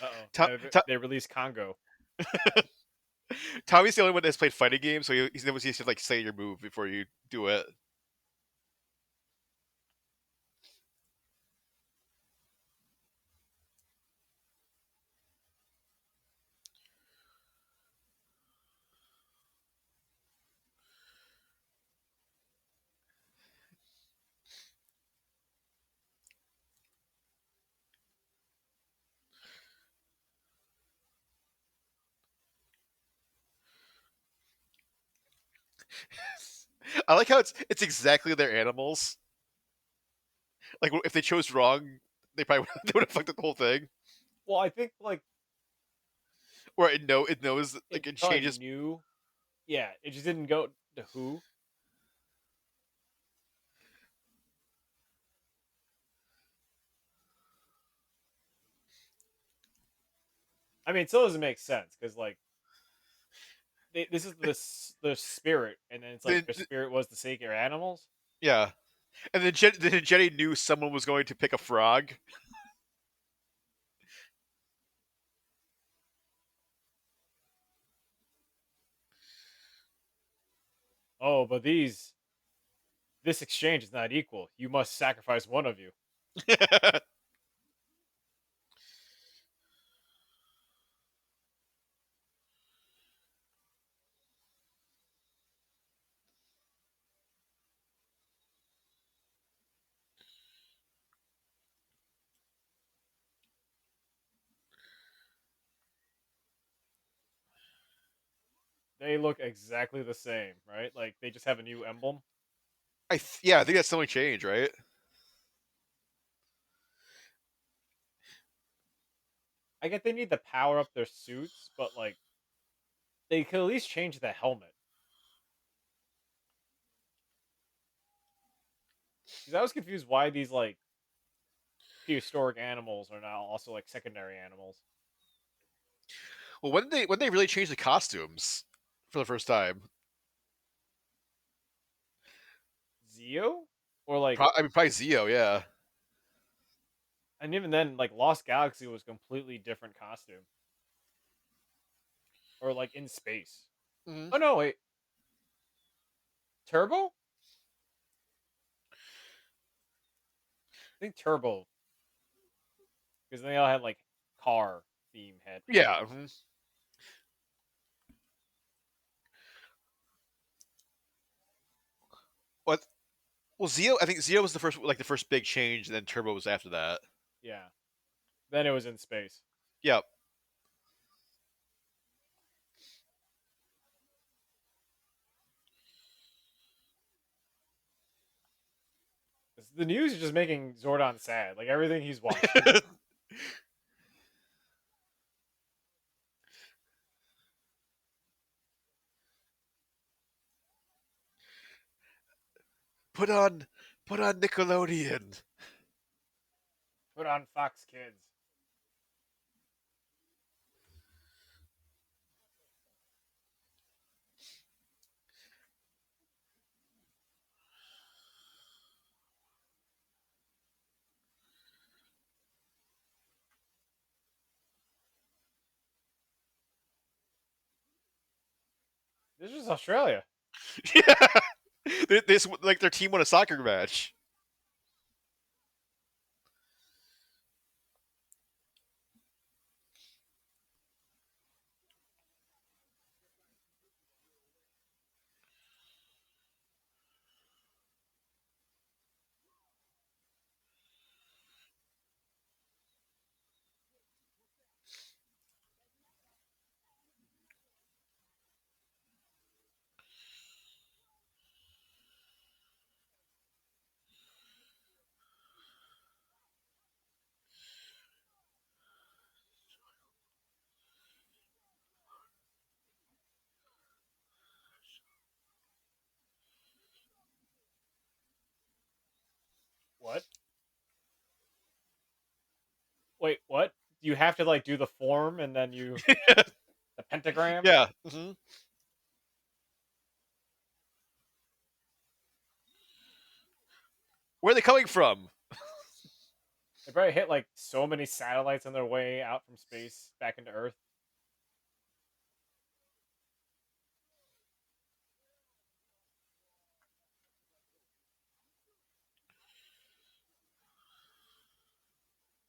Uh-oh. To- To- They released Congo. Tommy's the only one that's played fighting games, so he's never used to like say your move before you do it. I like how it's exactly their animals. Like if they chose wrong, they probably they would have fucked up the whole thing. Well, I think like Or it knows it like it probably changes. knew. Yeah, it just didn't go to who. I mean, it still doesn't make sense because like this is the spirit, and then it's like Then the spirit was the sacred animals. yeah, and then Jenny knew someone was going to pick a frog. Oh, but this exchange is not equal. You must sacrifice one of you. They look exactly the same, right? Like they just have a new emblem. Yeah, I think that's the only change, right? I get they need to power up their suits, but like they could at least change the helmet. Because I was confused why these like prehistoric animals are now also like secondary animals. Well, when they really changed the costumes for the first time? Zeo? Or like I mean, probably Zio, yeah. and even then like Lost Galaxy was completely different costume. Or like in space. Hmm. Oh no, wait. Turbo? I think Turbo. Because they all had like car theme Yeah. heads. Mhm. What? Well, Zio. I think Zio was the first big change, and then Turbo was after that. Yeah. Then it was in space. Yep. 'Cause the news is just making Zordon sad. Like everything he's watching. put on, put on Nickelodeon. Put on Fox Kids. This is Australia. Yeah. This like their team won a soccer match. What? Wait, what? You have to like do the form and then you the pentagram? Yeah. Hmm. Where are they coming from? They probably hit like so many satellites on their way out from space back into Earth.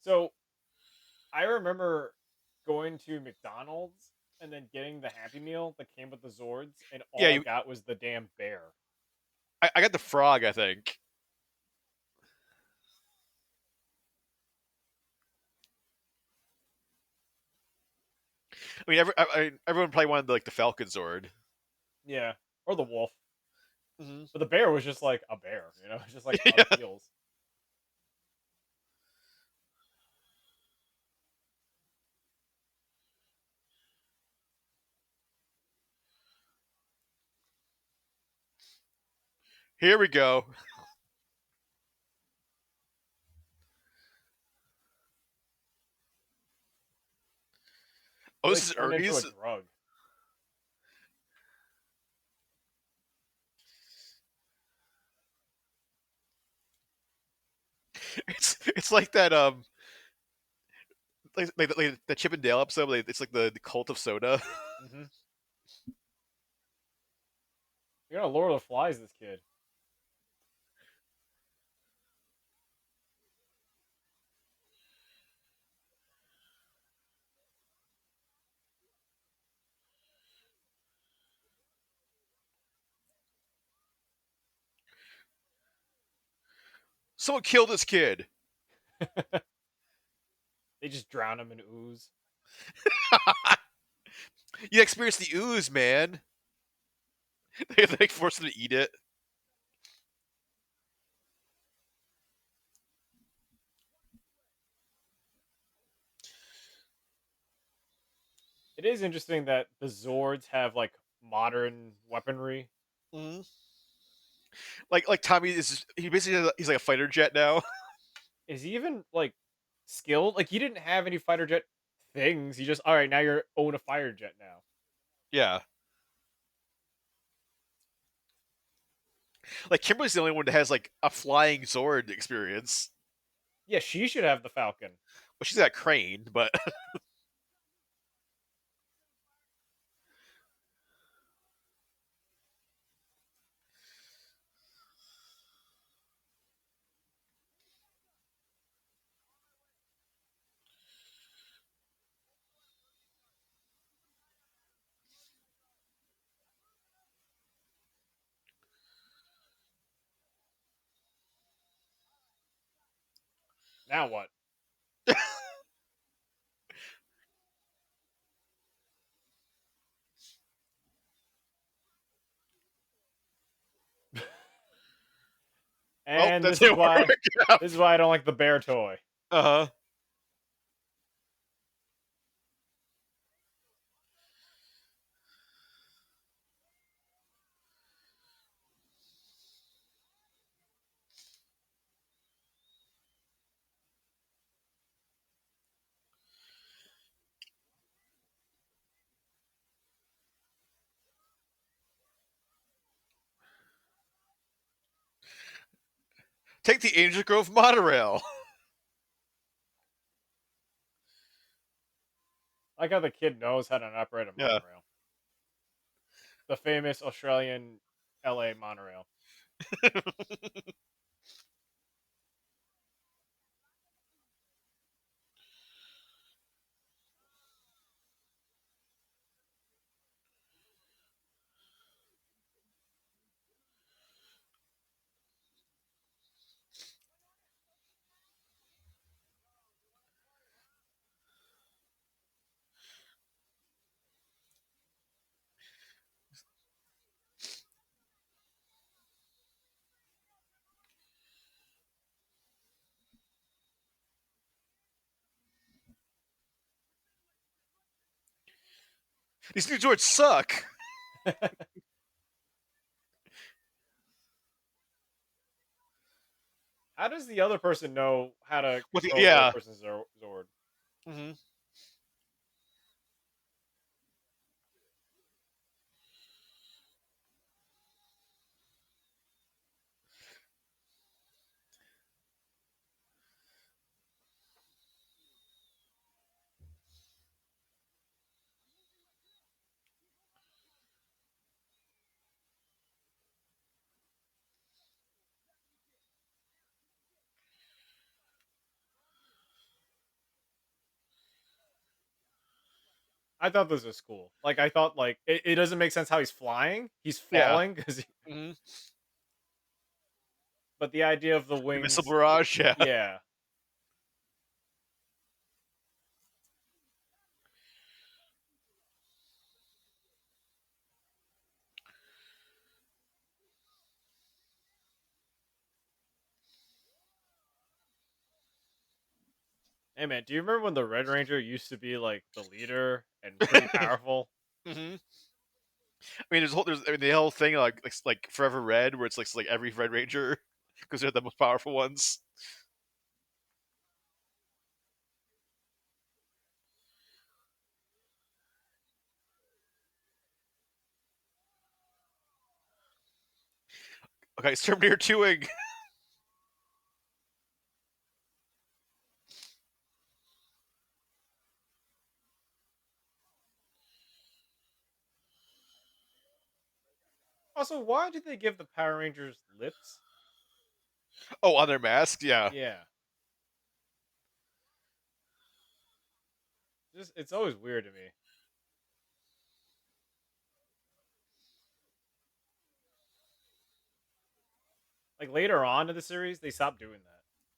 So I remember going to McDonald's and then getting the Happy Meal that came with the Zords, and Yeah, all I got was the damn bear. I got the frog. I think. I mean, everyone probably wanted like the Falcon Zord. Yeah, or the wolf. Hmm. But the bear was just like a bear, just like on Yeah. wheels. Here we go. Oh, It this like is turned into a Ernie's. drug. It's like that like the Chip and Dale episode. It's like the cult of soda. Mm-hmm. You're gonna Lord of the Flies, this kid. Someone killed this kid. They just drown him in ooze. You experienced the ooze, man. They forced him to eat it. It is interesting that the Zords have like modern weaponry. Hmm. Like Tommy is he basically he's like a fighter jet now. Is he even like skilled? Like he didn't have any fighter jet things. He just all right. Now you're own a fighter jet now. Yeah. Like Kimberly's the only one that has like a flying Zord experience. Yeah, she should have the Falcon. Well, she's got Crane, but Now what? oh, And that didn't work. this is why I don't like the bear toy. Uh huh. Take the Angel Grove monorail. I like how the kid knows how to operate a Yeah. monorail. The famous Australian LA monorail. These new Zords suck. How does the other person know how to control the other Yeah. person's Zord? Hmm. I thought this was cool. Like I thought like it doesn't make sense how he's flying. He's Yeah. falling because Hmm. but the idea of the The missile wings, barrage. Yeah. yeah. Hey man, do you remember when the Red Ranger used to be like the leader and pretty powerful? Hmm. I mean, I mean, the whole thing like Forever Red, where it's like every Red Ranger because they're the most powerful ones. Okay, it's Terminator 2ing. Also, why did they give the Power Rangers lips? Oh, on their masks, yeah. Yeah. Just it's always weird to me. Like later on in the series, they stopped doing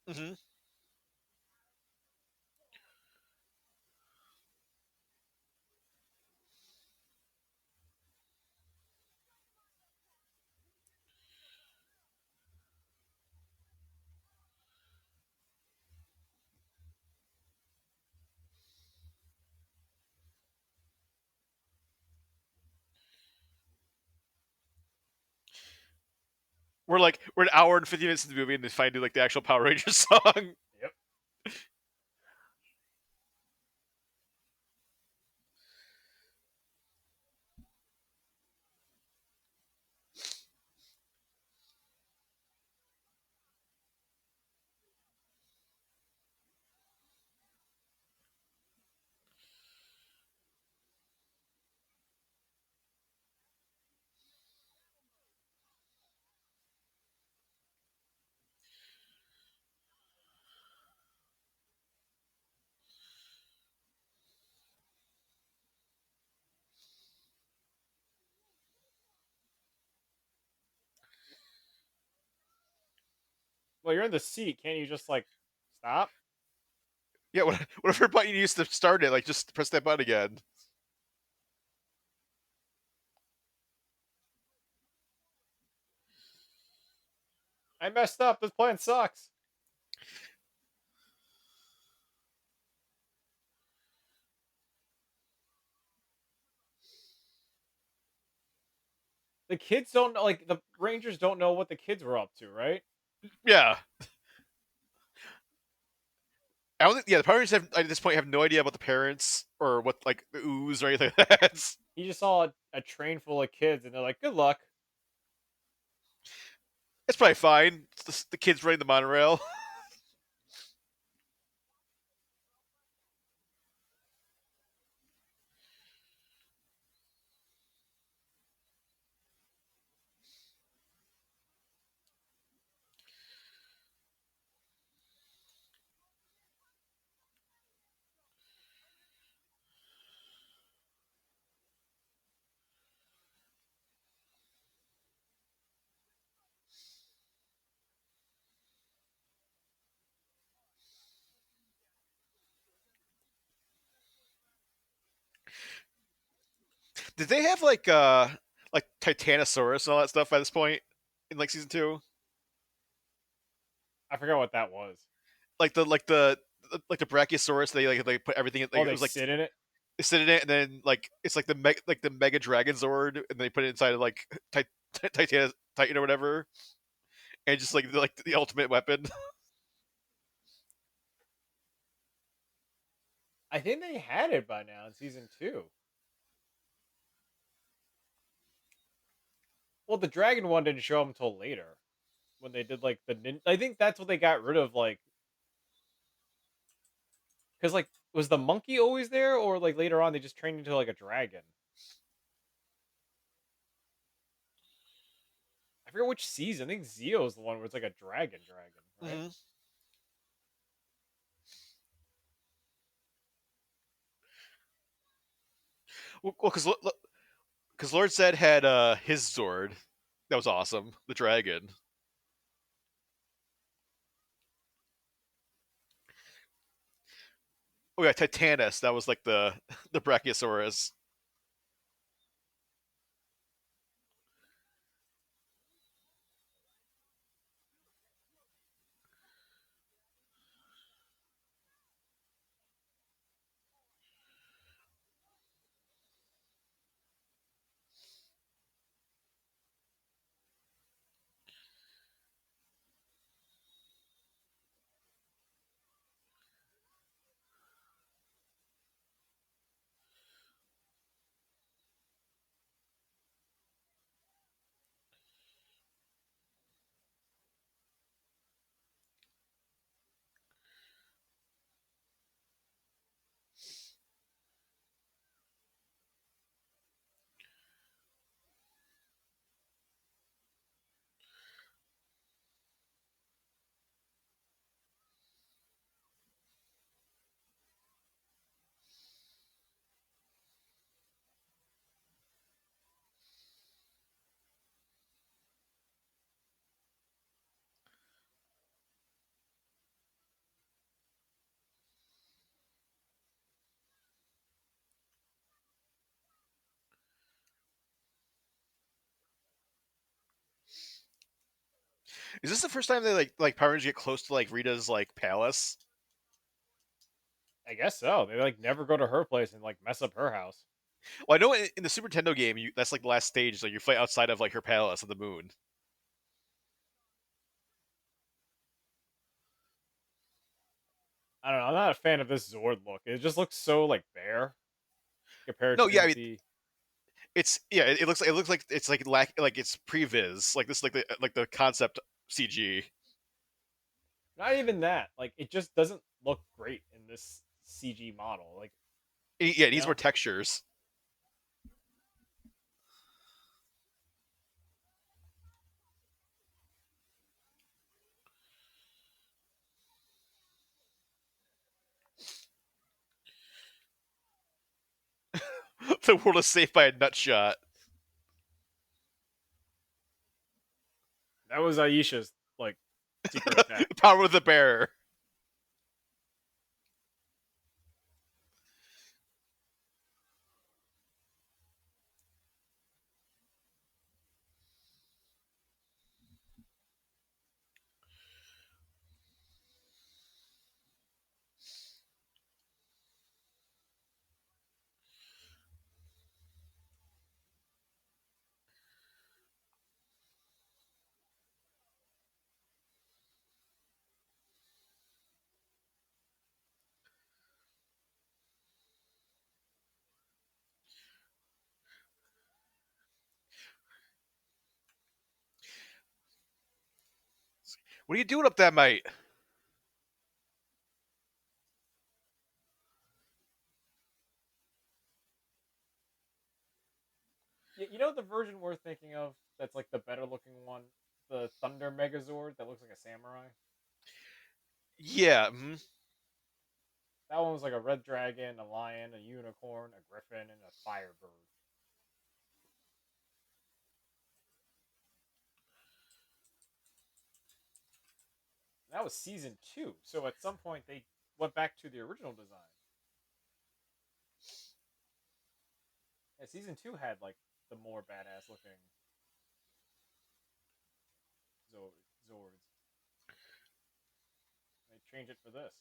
that. Hmm. We're an hour and 50 minutes into the movie, and they finally do like the actual Power Rangers song. Yep. Well, you're in the seat. Can't you just like stop? Yeah, whatever button you used to start it, like just press that button again. I messed up. This plan sucks. The kids don't like the Rangers don't know what the kids were up to, right? Yeah, I don't think. Yeah, the Power Rangers have, at this point have no idea about the parents or what like the ooze or anything like that. He just saw a train full of kids, and they're like, "Good luck." It's probably fine. It's the kids riding the monorail. Did they have like Titanosaurus and all that stuff by this point in like season two? I forgot what that was. Like the Brachiosaurus, they put everything in, like Oh, it they was like sit in it. they sit in it, and then like it's like the Mega Dragon Zord, and they put it inside of like Titan or whatever, and just like the ultimate weapon. I think they had it by now in season two. Well, the dragon one didn't show up until later when they did like I think that's what they got rid of, like because like was the monkey always there, or like later on they just trained into like a dragon? I forget which season. I think Zio's the one where it's like a dragon, right? Hmm. Well, because Lord Zed had his Zord. That was awesome. The dragon. Oh yeah, Titanus. That was like the the Brachiosaurus. Is this the first time they like Power Rangers get close to like Rita's like palace? I guess so. They like never go to her place and like mess up her house. Well, I know in the Super Nintendo game, that's like the last stage. Like you fight outside of like her palace on the moon. I don't know. I'm not a fan of this Zord look. It just looks so like bare compared No, yeah, I to mean the. it's yeah. It looks like it's like it's previs. Like this like the concept CG. Not even that. Like it just doesn't look great in this CG model. Like Yeah, it you needs more know, textures. The world is saved by a nut shot. that was Aisha's like secret attack. Power of the bear. What are you doing up that mate? You know the version we're thinking of that's like the better looking one, the Thunder Megazord that looks like a samurai. Yeah. Mhm. That one was like a red dragon, a lion, a unicorn, a griffin, and a firebird. And that was season two. So at some point they went back to the original design. Yeah, season two had like the more badass looking Zords. They changed it for this.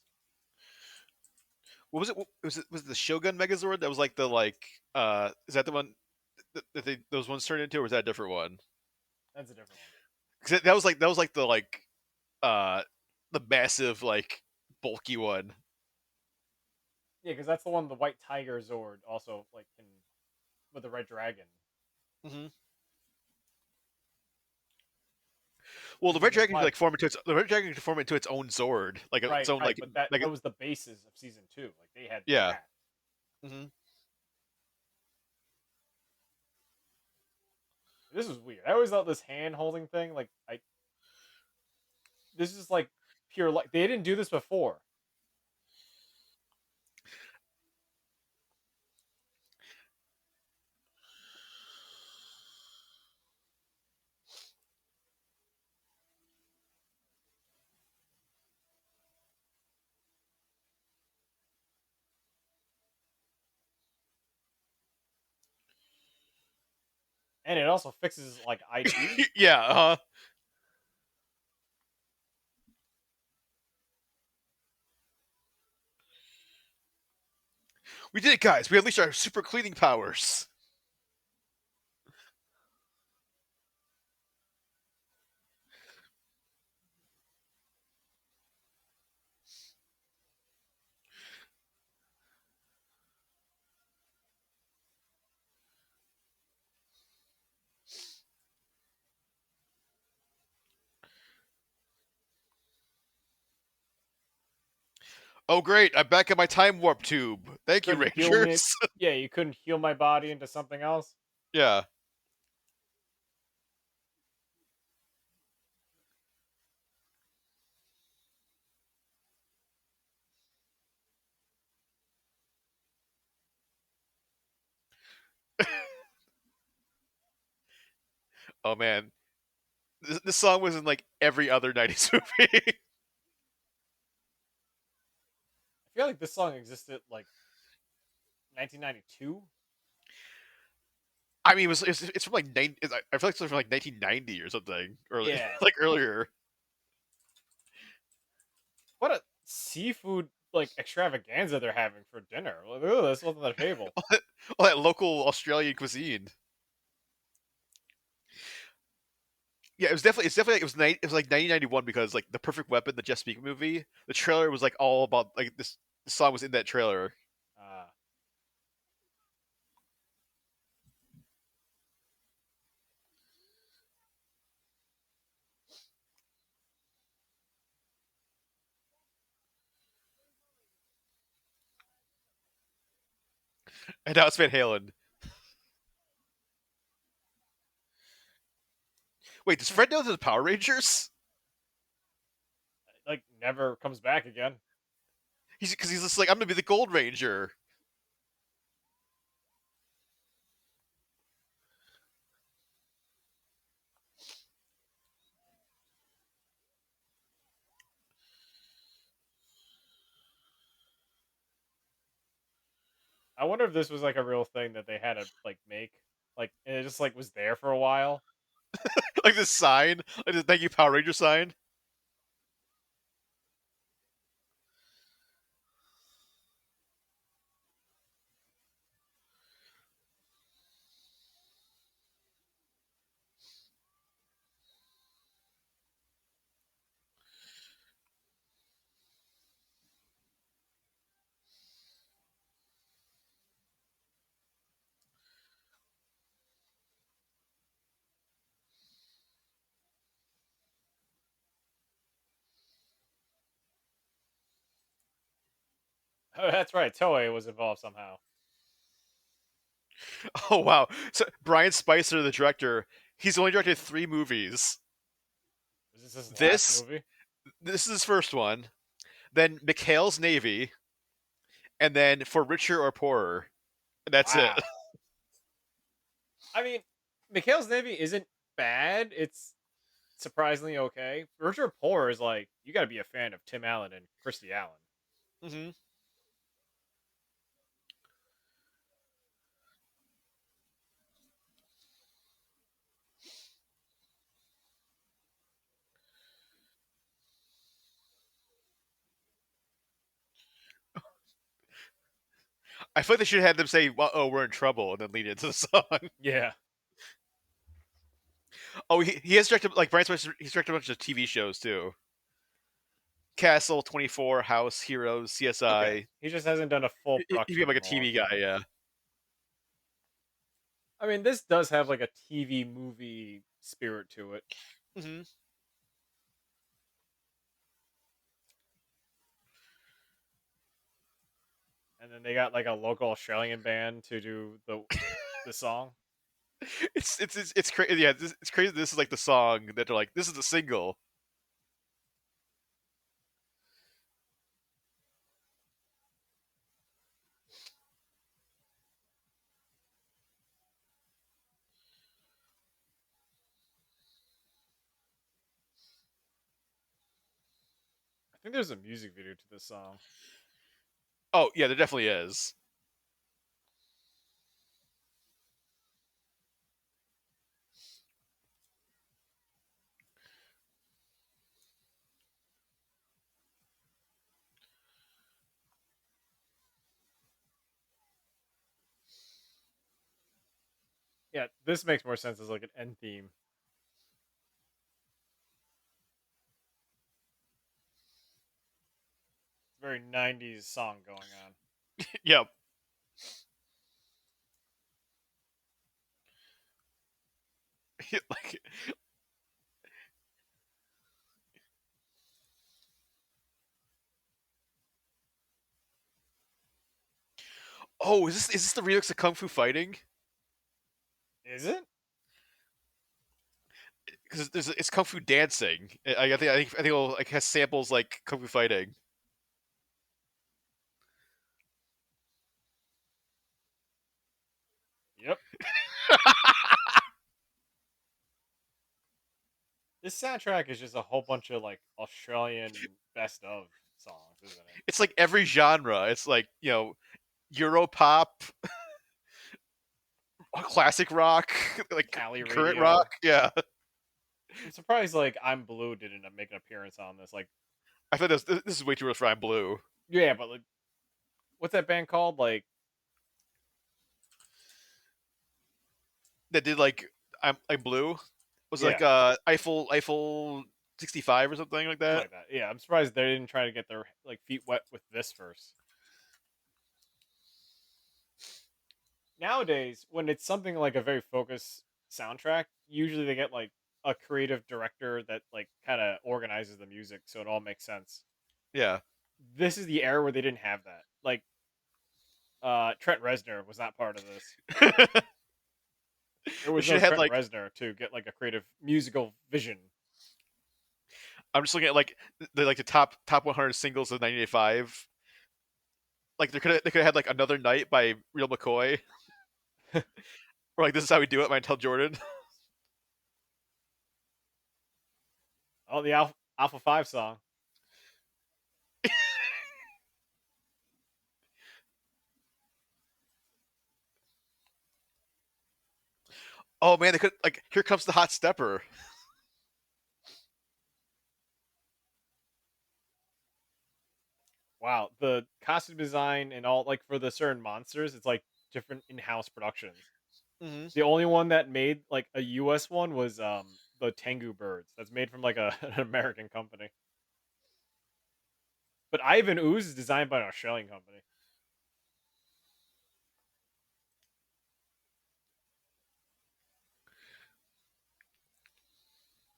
What was it? Was it the Shogun Megazord that was like the like? Is that the one that those ones turned into, or was that a different one? That's a different one. Because that was like uh the massive like bulky one. Yeah, because that's the one the White Tiger Zord also like can with the Red Dragon. Hmm. Well, the Because you Red can Dragon could apply like form into its the Red Dragon could form into its own Zord, like its right, own right, but that like that was the basis of season two. Like they had yeah. that. Hmm. This was weird. I always thought this hand holding thing, like I this is like pure like they didn't do this before. And it also fixes like IT. Yeah, we did it, guys. We unleashed our super cleaning powers. Oh, great! I'm back at my time warp tube. You Thank you, couldn't heal me. Rangers. Yeah, you couldn't heal my body into something else. Yeah. Oh man, this song was in like every other '90s movie. I feel like this song existed like 1992. I mean, it's from like I feel like it's from like 1990 or something, early Yeah. like earlier. What a seafood like extravaganza they're having for dinner. Like, look at this on the table. All that local Australian cuisine. Yeah, it was it was like 1991 because like the Perfect Weapon, the Jeff Speak movie, the trailer was like all about like this. The song was in that trailer, Uh, and now it's Van Halen. Wait, does Fred know the Power Rangers? like never comes back again. He's just like I'm gonna be the Gold Ranger. I wonder if this was like a real thing that they had to like make, like, and it just like was there for a while. Like this sign, like this Thank You Power Ranger sign. Oh, that's right. Toei was involved somehow. Oh wow! So Brian Spicer, the director, he's only directed 3 movies. Is this his last This movie? this is his first one. Then McHale's Navy, and then For Richer or Poorer. And that's it. Wow. I mean, Mikhail's Navy isn't bad. It's surprisingly okay. Richard Poor is like you got to be a fan of Tim Allen and Christy Allen. hmm I feel like they should have had them say, well, "Oh, we're in trouble," and then lead into the song. Yeah. Oh, he has directed like Brian Spicer. He's directed a bunch of TV shows too. Castle, 24, House, Heroes, Okay. CSI. He just hasn't done a full He'd be production like in a a long TV guy, time. yeah. I mean, this does have like a TV movie spirit to it. hmm And then they got like a local Australian band to do the song. It's crazy. Yeah, it's crazy. This is like the song that they're like, this is the single. I think there's a music video to this song. Oh yeah, there definitely is. Yeah, this makes more sense as like an end theme. It's a very '90s song going on. Yep. Like, oh, is this the remix of Kung Fu Fighting? Is it? Because it's Kung Fu Dancing. I think it'll like has samples like Kung Fu Fighting. Yep. This soundtrack is just a whole bunch of like Australian best of songs, isn't it? It's like every genre. It's like Euro pop, classic rock, like Cali current rock. Radio. Yeah, I'm surprised like I'm Blue didn't make an appearance on this. Like, I thought this is way too much for I'm Blue. yeah, but like, what's that band called? Like, That did like I'm Blue. Was it like yeah, Eiffel 65 or something like something that. like that. Yeah, I'm surprised they didn't try to get their like feet wet with this first. Nowadays, when it's something like a very focused soundtrack, usually they get like a creative director that like kind of organizes the music so it all makes sense. Yeah. This is the era where they didn't have that. Like, Trent Reznor was not part of this. There They was should no have had Trent like Reznor to get like a creative musical vision. I'm just looking at like the top 100 singles of 1985. Like they could have had like Another Night by Real McCoy, or like This Is How We Do It by Tell Jordan. Oh, the Alpha 5 song. Oh man, they could like Here Comes the Hot Stepper. Wow, the costume design and all like for the certain monsters, it's like different in-house productions. Hmm. The only one that made like a US one was the Tengu birds. That's made from like an American company. But Ivan Ooze is designed by an Australian company.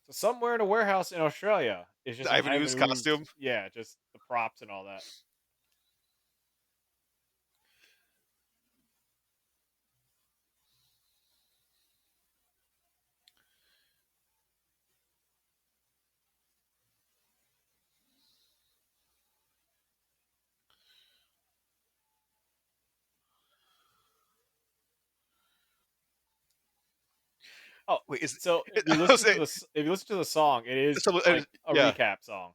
So somewhere in a warehouse in Australia is just The an Ivan Ivan Ooze Ooze. costume. Yeah, just the props and all that. Oh, Wait, is so if you I was listen to saying, this, if you listen to the song, it is so, like a yeah. recap song.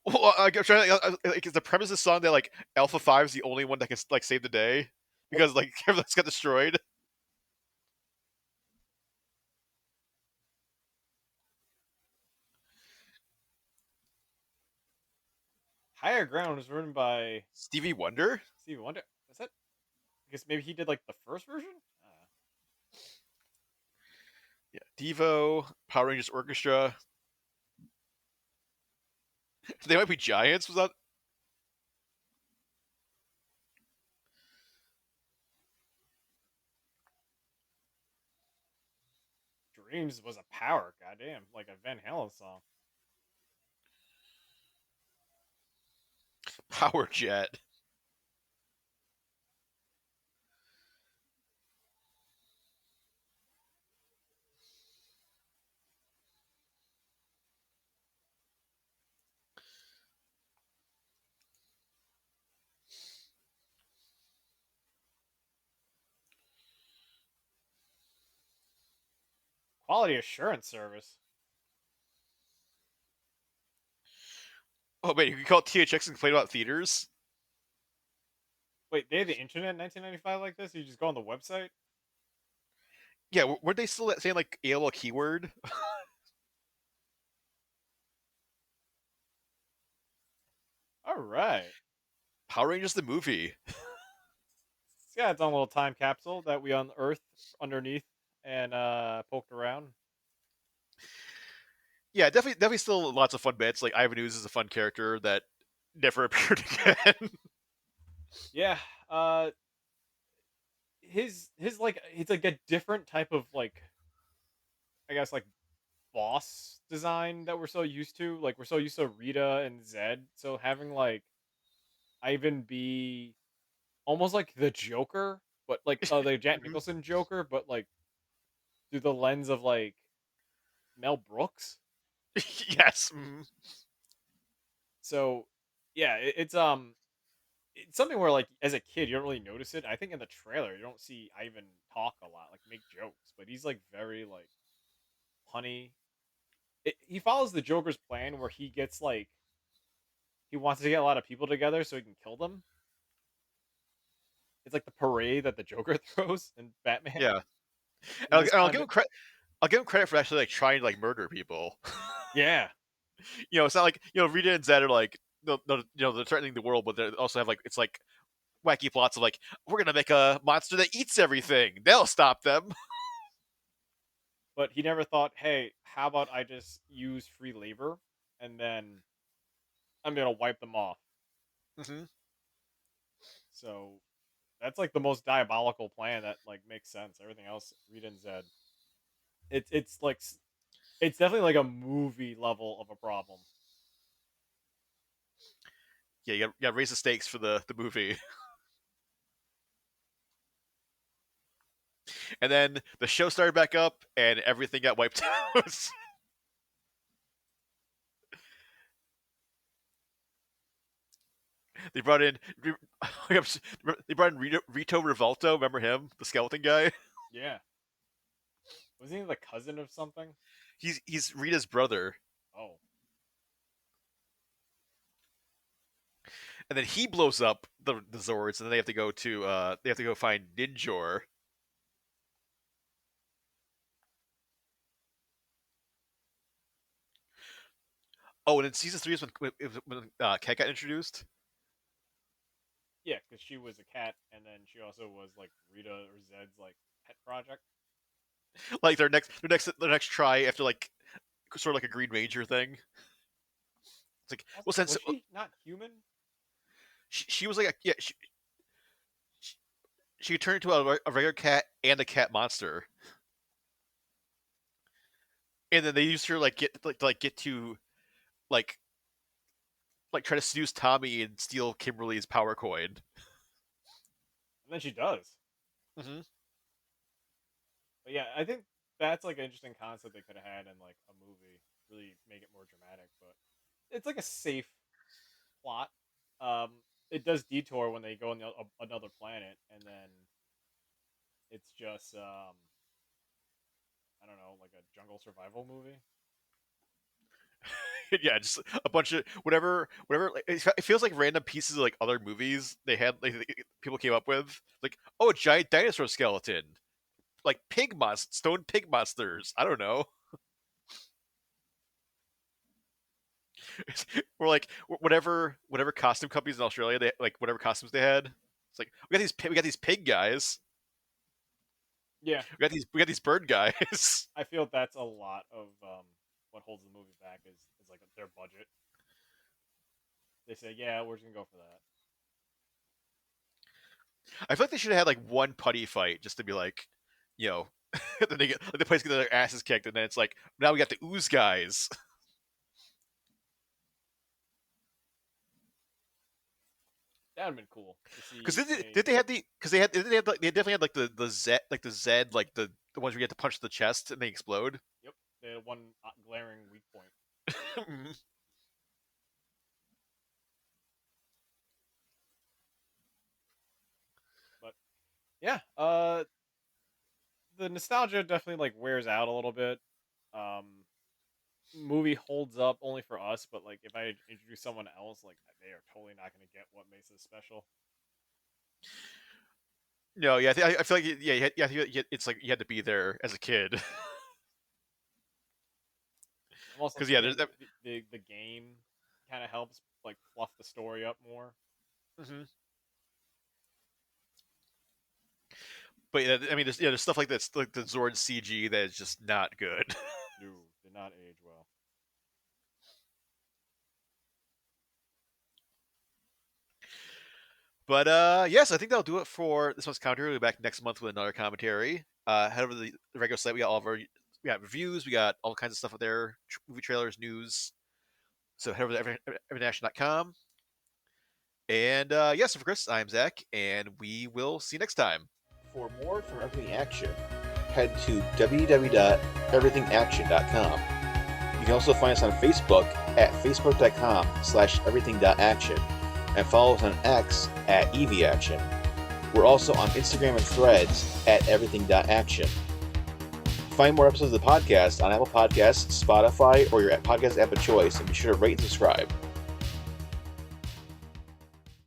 Well, I'm trying to like is the premise of the song that like Alpha 5 is the only one that can like save the day because like everything's got destroyed. Higher Ground was written by Stevie Wonder. Stevie Wonder. Was that? I guess maybe he did like the first version. Yeah, Devo, Power Rangers Orchestra. They might be giants. Was that? Dreams was a power. Goddamn, like a Van Halen song. Power Jet. Quality Assurance Service. Oh wait, you can call it THX and complain about theaters. Wait, they had the internet in 1995 like this? You just go on the website? Yeah, weren't they still saying like AOL keyword? All right. Power Rangers the movie. It's got its own little time capsule that we unearthed underneath and poked around. Yeah, definitely still lots of fun bits. Like Ivan Ooze is a fun character that never appeared again. Yeah, uh, his like it's like a different type of like I guess like boss design that we're so used to. Like we're so used to Rita and Zed, so having like Ivan be almost like the Joker, but like the Jack Mhm. Nicholson Joker, but like through the lens of like Mel Brooks. Yes. Mhm. So yeah, it's something where like as a kid you don't really notice it. I think in the trailer you don't see Ivan talk a lot, like make jokes, but he's like very like punny. He follows the Joker's plan where he gets like he wants to get a lot of people together so he can kill them. It's like the parade that the Joker throws in Batman. Yeah. And this I'll time, give him credit. I'll give him credit for actually like trying to like murder people. yeah, It's not like Rita and Zed are like no, they're threatening the world, but they also have like it's like wacky plots of like we're gonna make a monster that eats everything. They'll stop them. but he never thought, hey, how about I just use free labor and then I'm gonna wipe them off. Hmm. So that's like the most diabolical plan that like makes sense. Everything else, Rita and Zed, it's like it's definitely like a movie level of a problem. Yeah, you got to raise the stakes for the movie. And then the show started back up, and everything got wiped out. They brought in they brought in Rito Revolto. Remember him, the skeleton guy? Yeah, wasn't he the cousin of something? He's Rita's brother, Oh, and then he blows up the Zords, and then they have to go find Ninjor. Oh, and in season three is when Cat got introduced. yeah, because she was a cat, and then she also was like Rita or Zed's like pet project. Like their next try after like sort of like a Green Ranger thing. It's like well Also, since was she not human? she was like she, she turned into a regular cat and a cat monster, and then they used her like get to like try to seduce Tommy and steal Kimberly's power coin. And then she does. Hmm. But yeah, I think that's like an interesting concept they could have had in like a movie, really make it more dramatic. But it's like a safe plot. It does detour when they go on another planet, and then it's just I don't know, like a jungle survival movie. Yeah, just a bunch of whatever. Like, it feels like random pieces of like other movies they had people came up with. Like, oh, a giant dinosaur skeleton, like stone pig monsters. I don't know. Or like whatever costume companies in Australia they like whatever costumes they had. It's like we got these pig guys. Yeah, We got these bird guys. I feel that's a lot of what holds the movie back is like their budget. They say, yeah, we're just gonna go for that. I feel like they should have had like one putty fight just to be like, you know, then they get like the place get their asses kicked, and then it's like now we got the ooze guys That'd have been cool to because see did a they have the because they definitely had like the Zed like the ones where you have to punch the chest and they explode. yep, they had one glaring weak point. But yeah, the nostalgia definitely like wears out a little bit. Um, movie holds up only for us, but like if I introduce someone else, like they are totally not going to get what makes it special. No, yeah, I feel like yeah, it's like you had to be there as a kid I'm also because yeah, thinking the game kind of helps like fluff the story up more. mhm. But yeah, I mean, there's stuff like that's like the Zord CG that is just not good. No, did not age well. But yes, I think that'll do it for this month's commentary. We'll be back next month with another commentary. Head over to the regular site. We got all of our we got reviews. We got all kinds of stuff up there, movie trailers, news. So head over to everythingnaction.com. And yes, for Chris, I'm Zach, and we will see you next time. For more from Everything Action, head to www.everythingaction.com. You can also find us on Facebook at facebook.com/everything.action and follow us on X at EVAction. We're also on Instagram and Threads at everything.action. Find more episodes of the podcast on Apple Podcasts, Spotify, or your podcast app of choice, and be sure to rate and subscribe.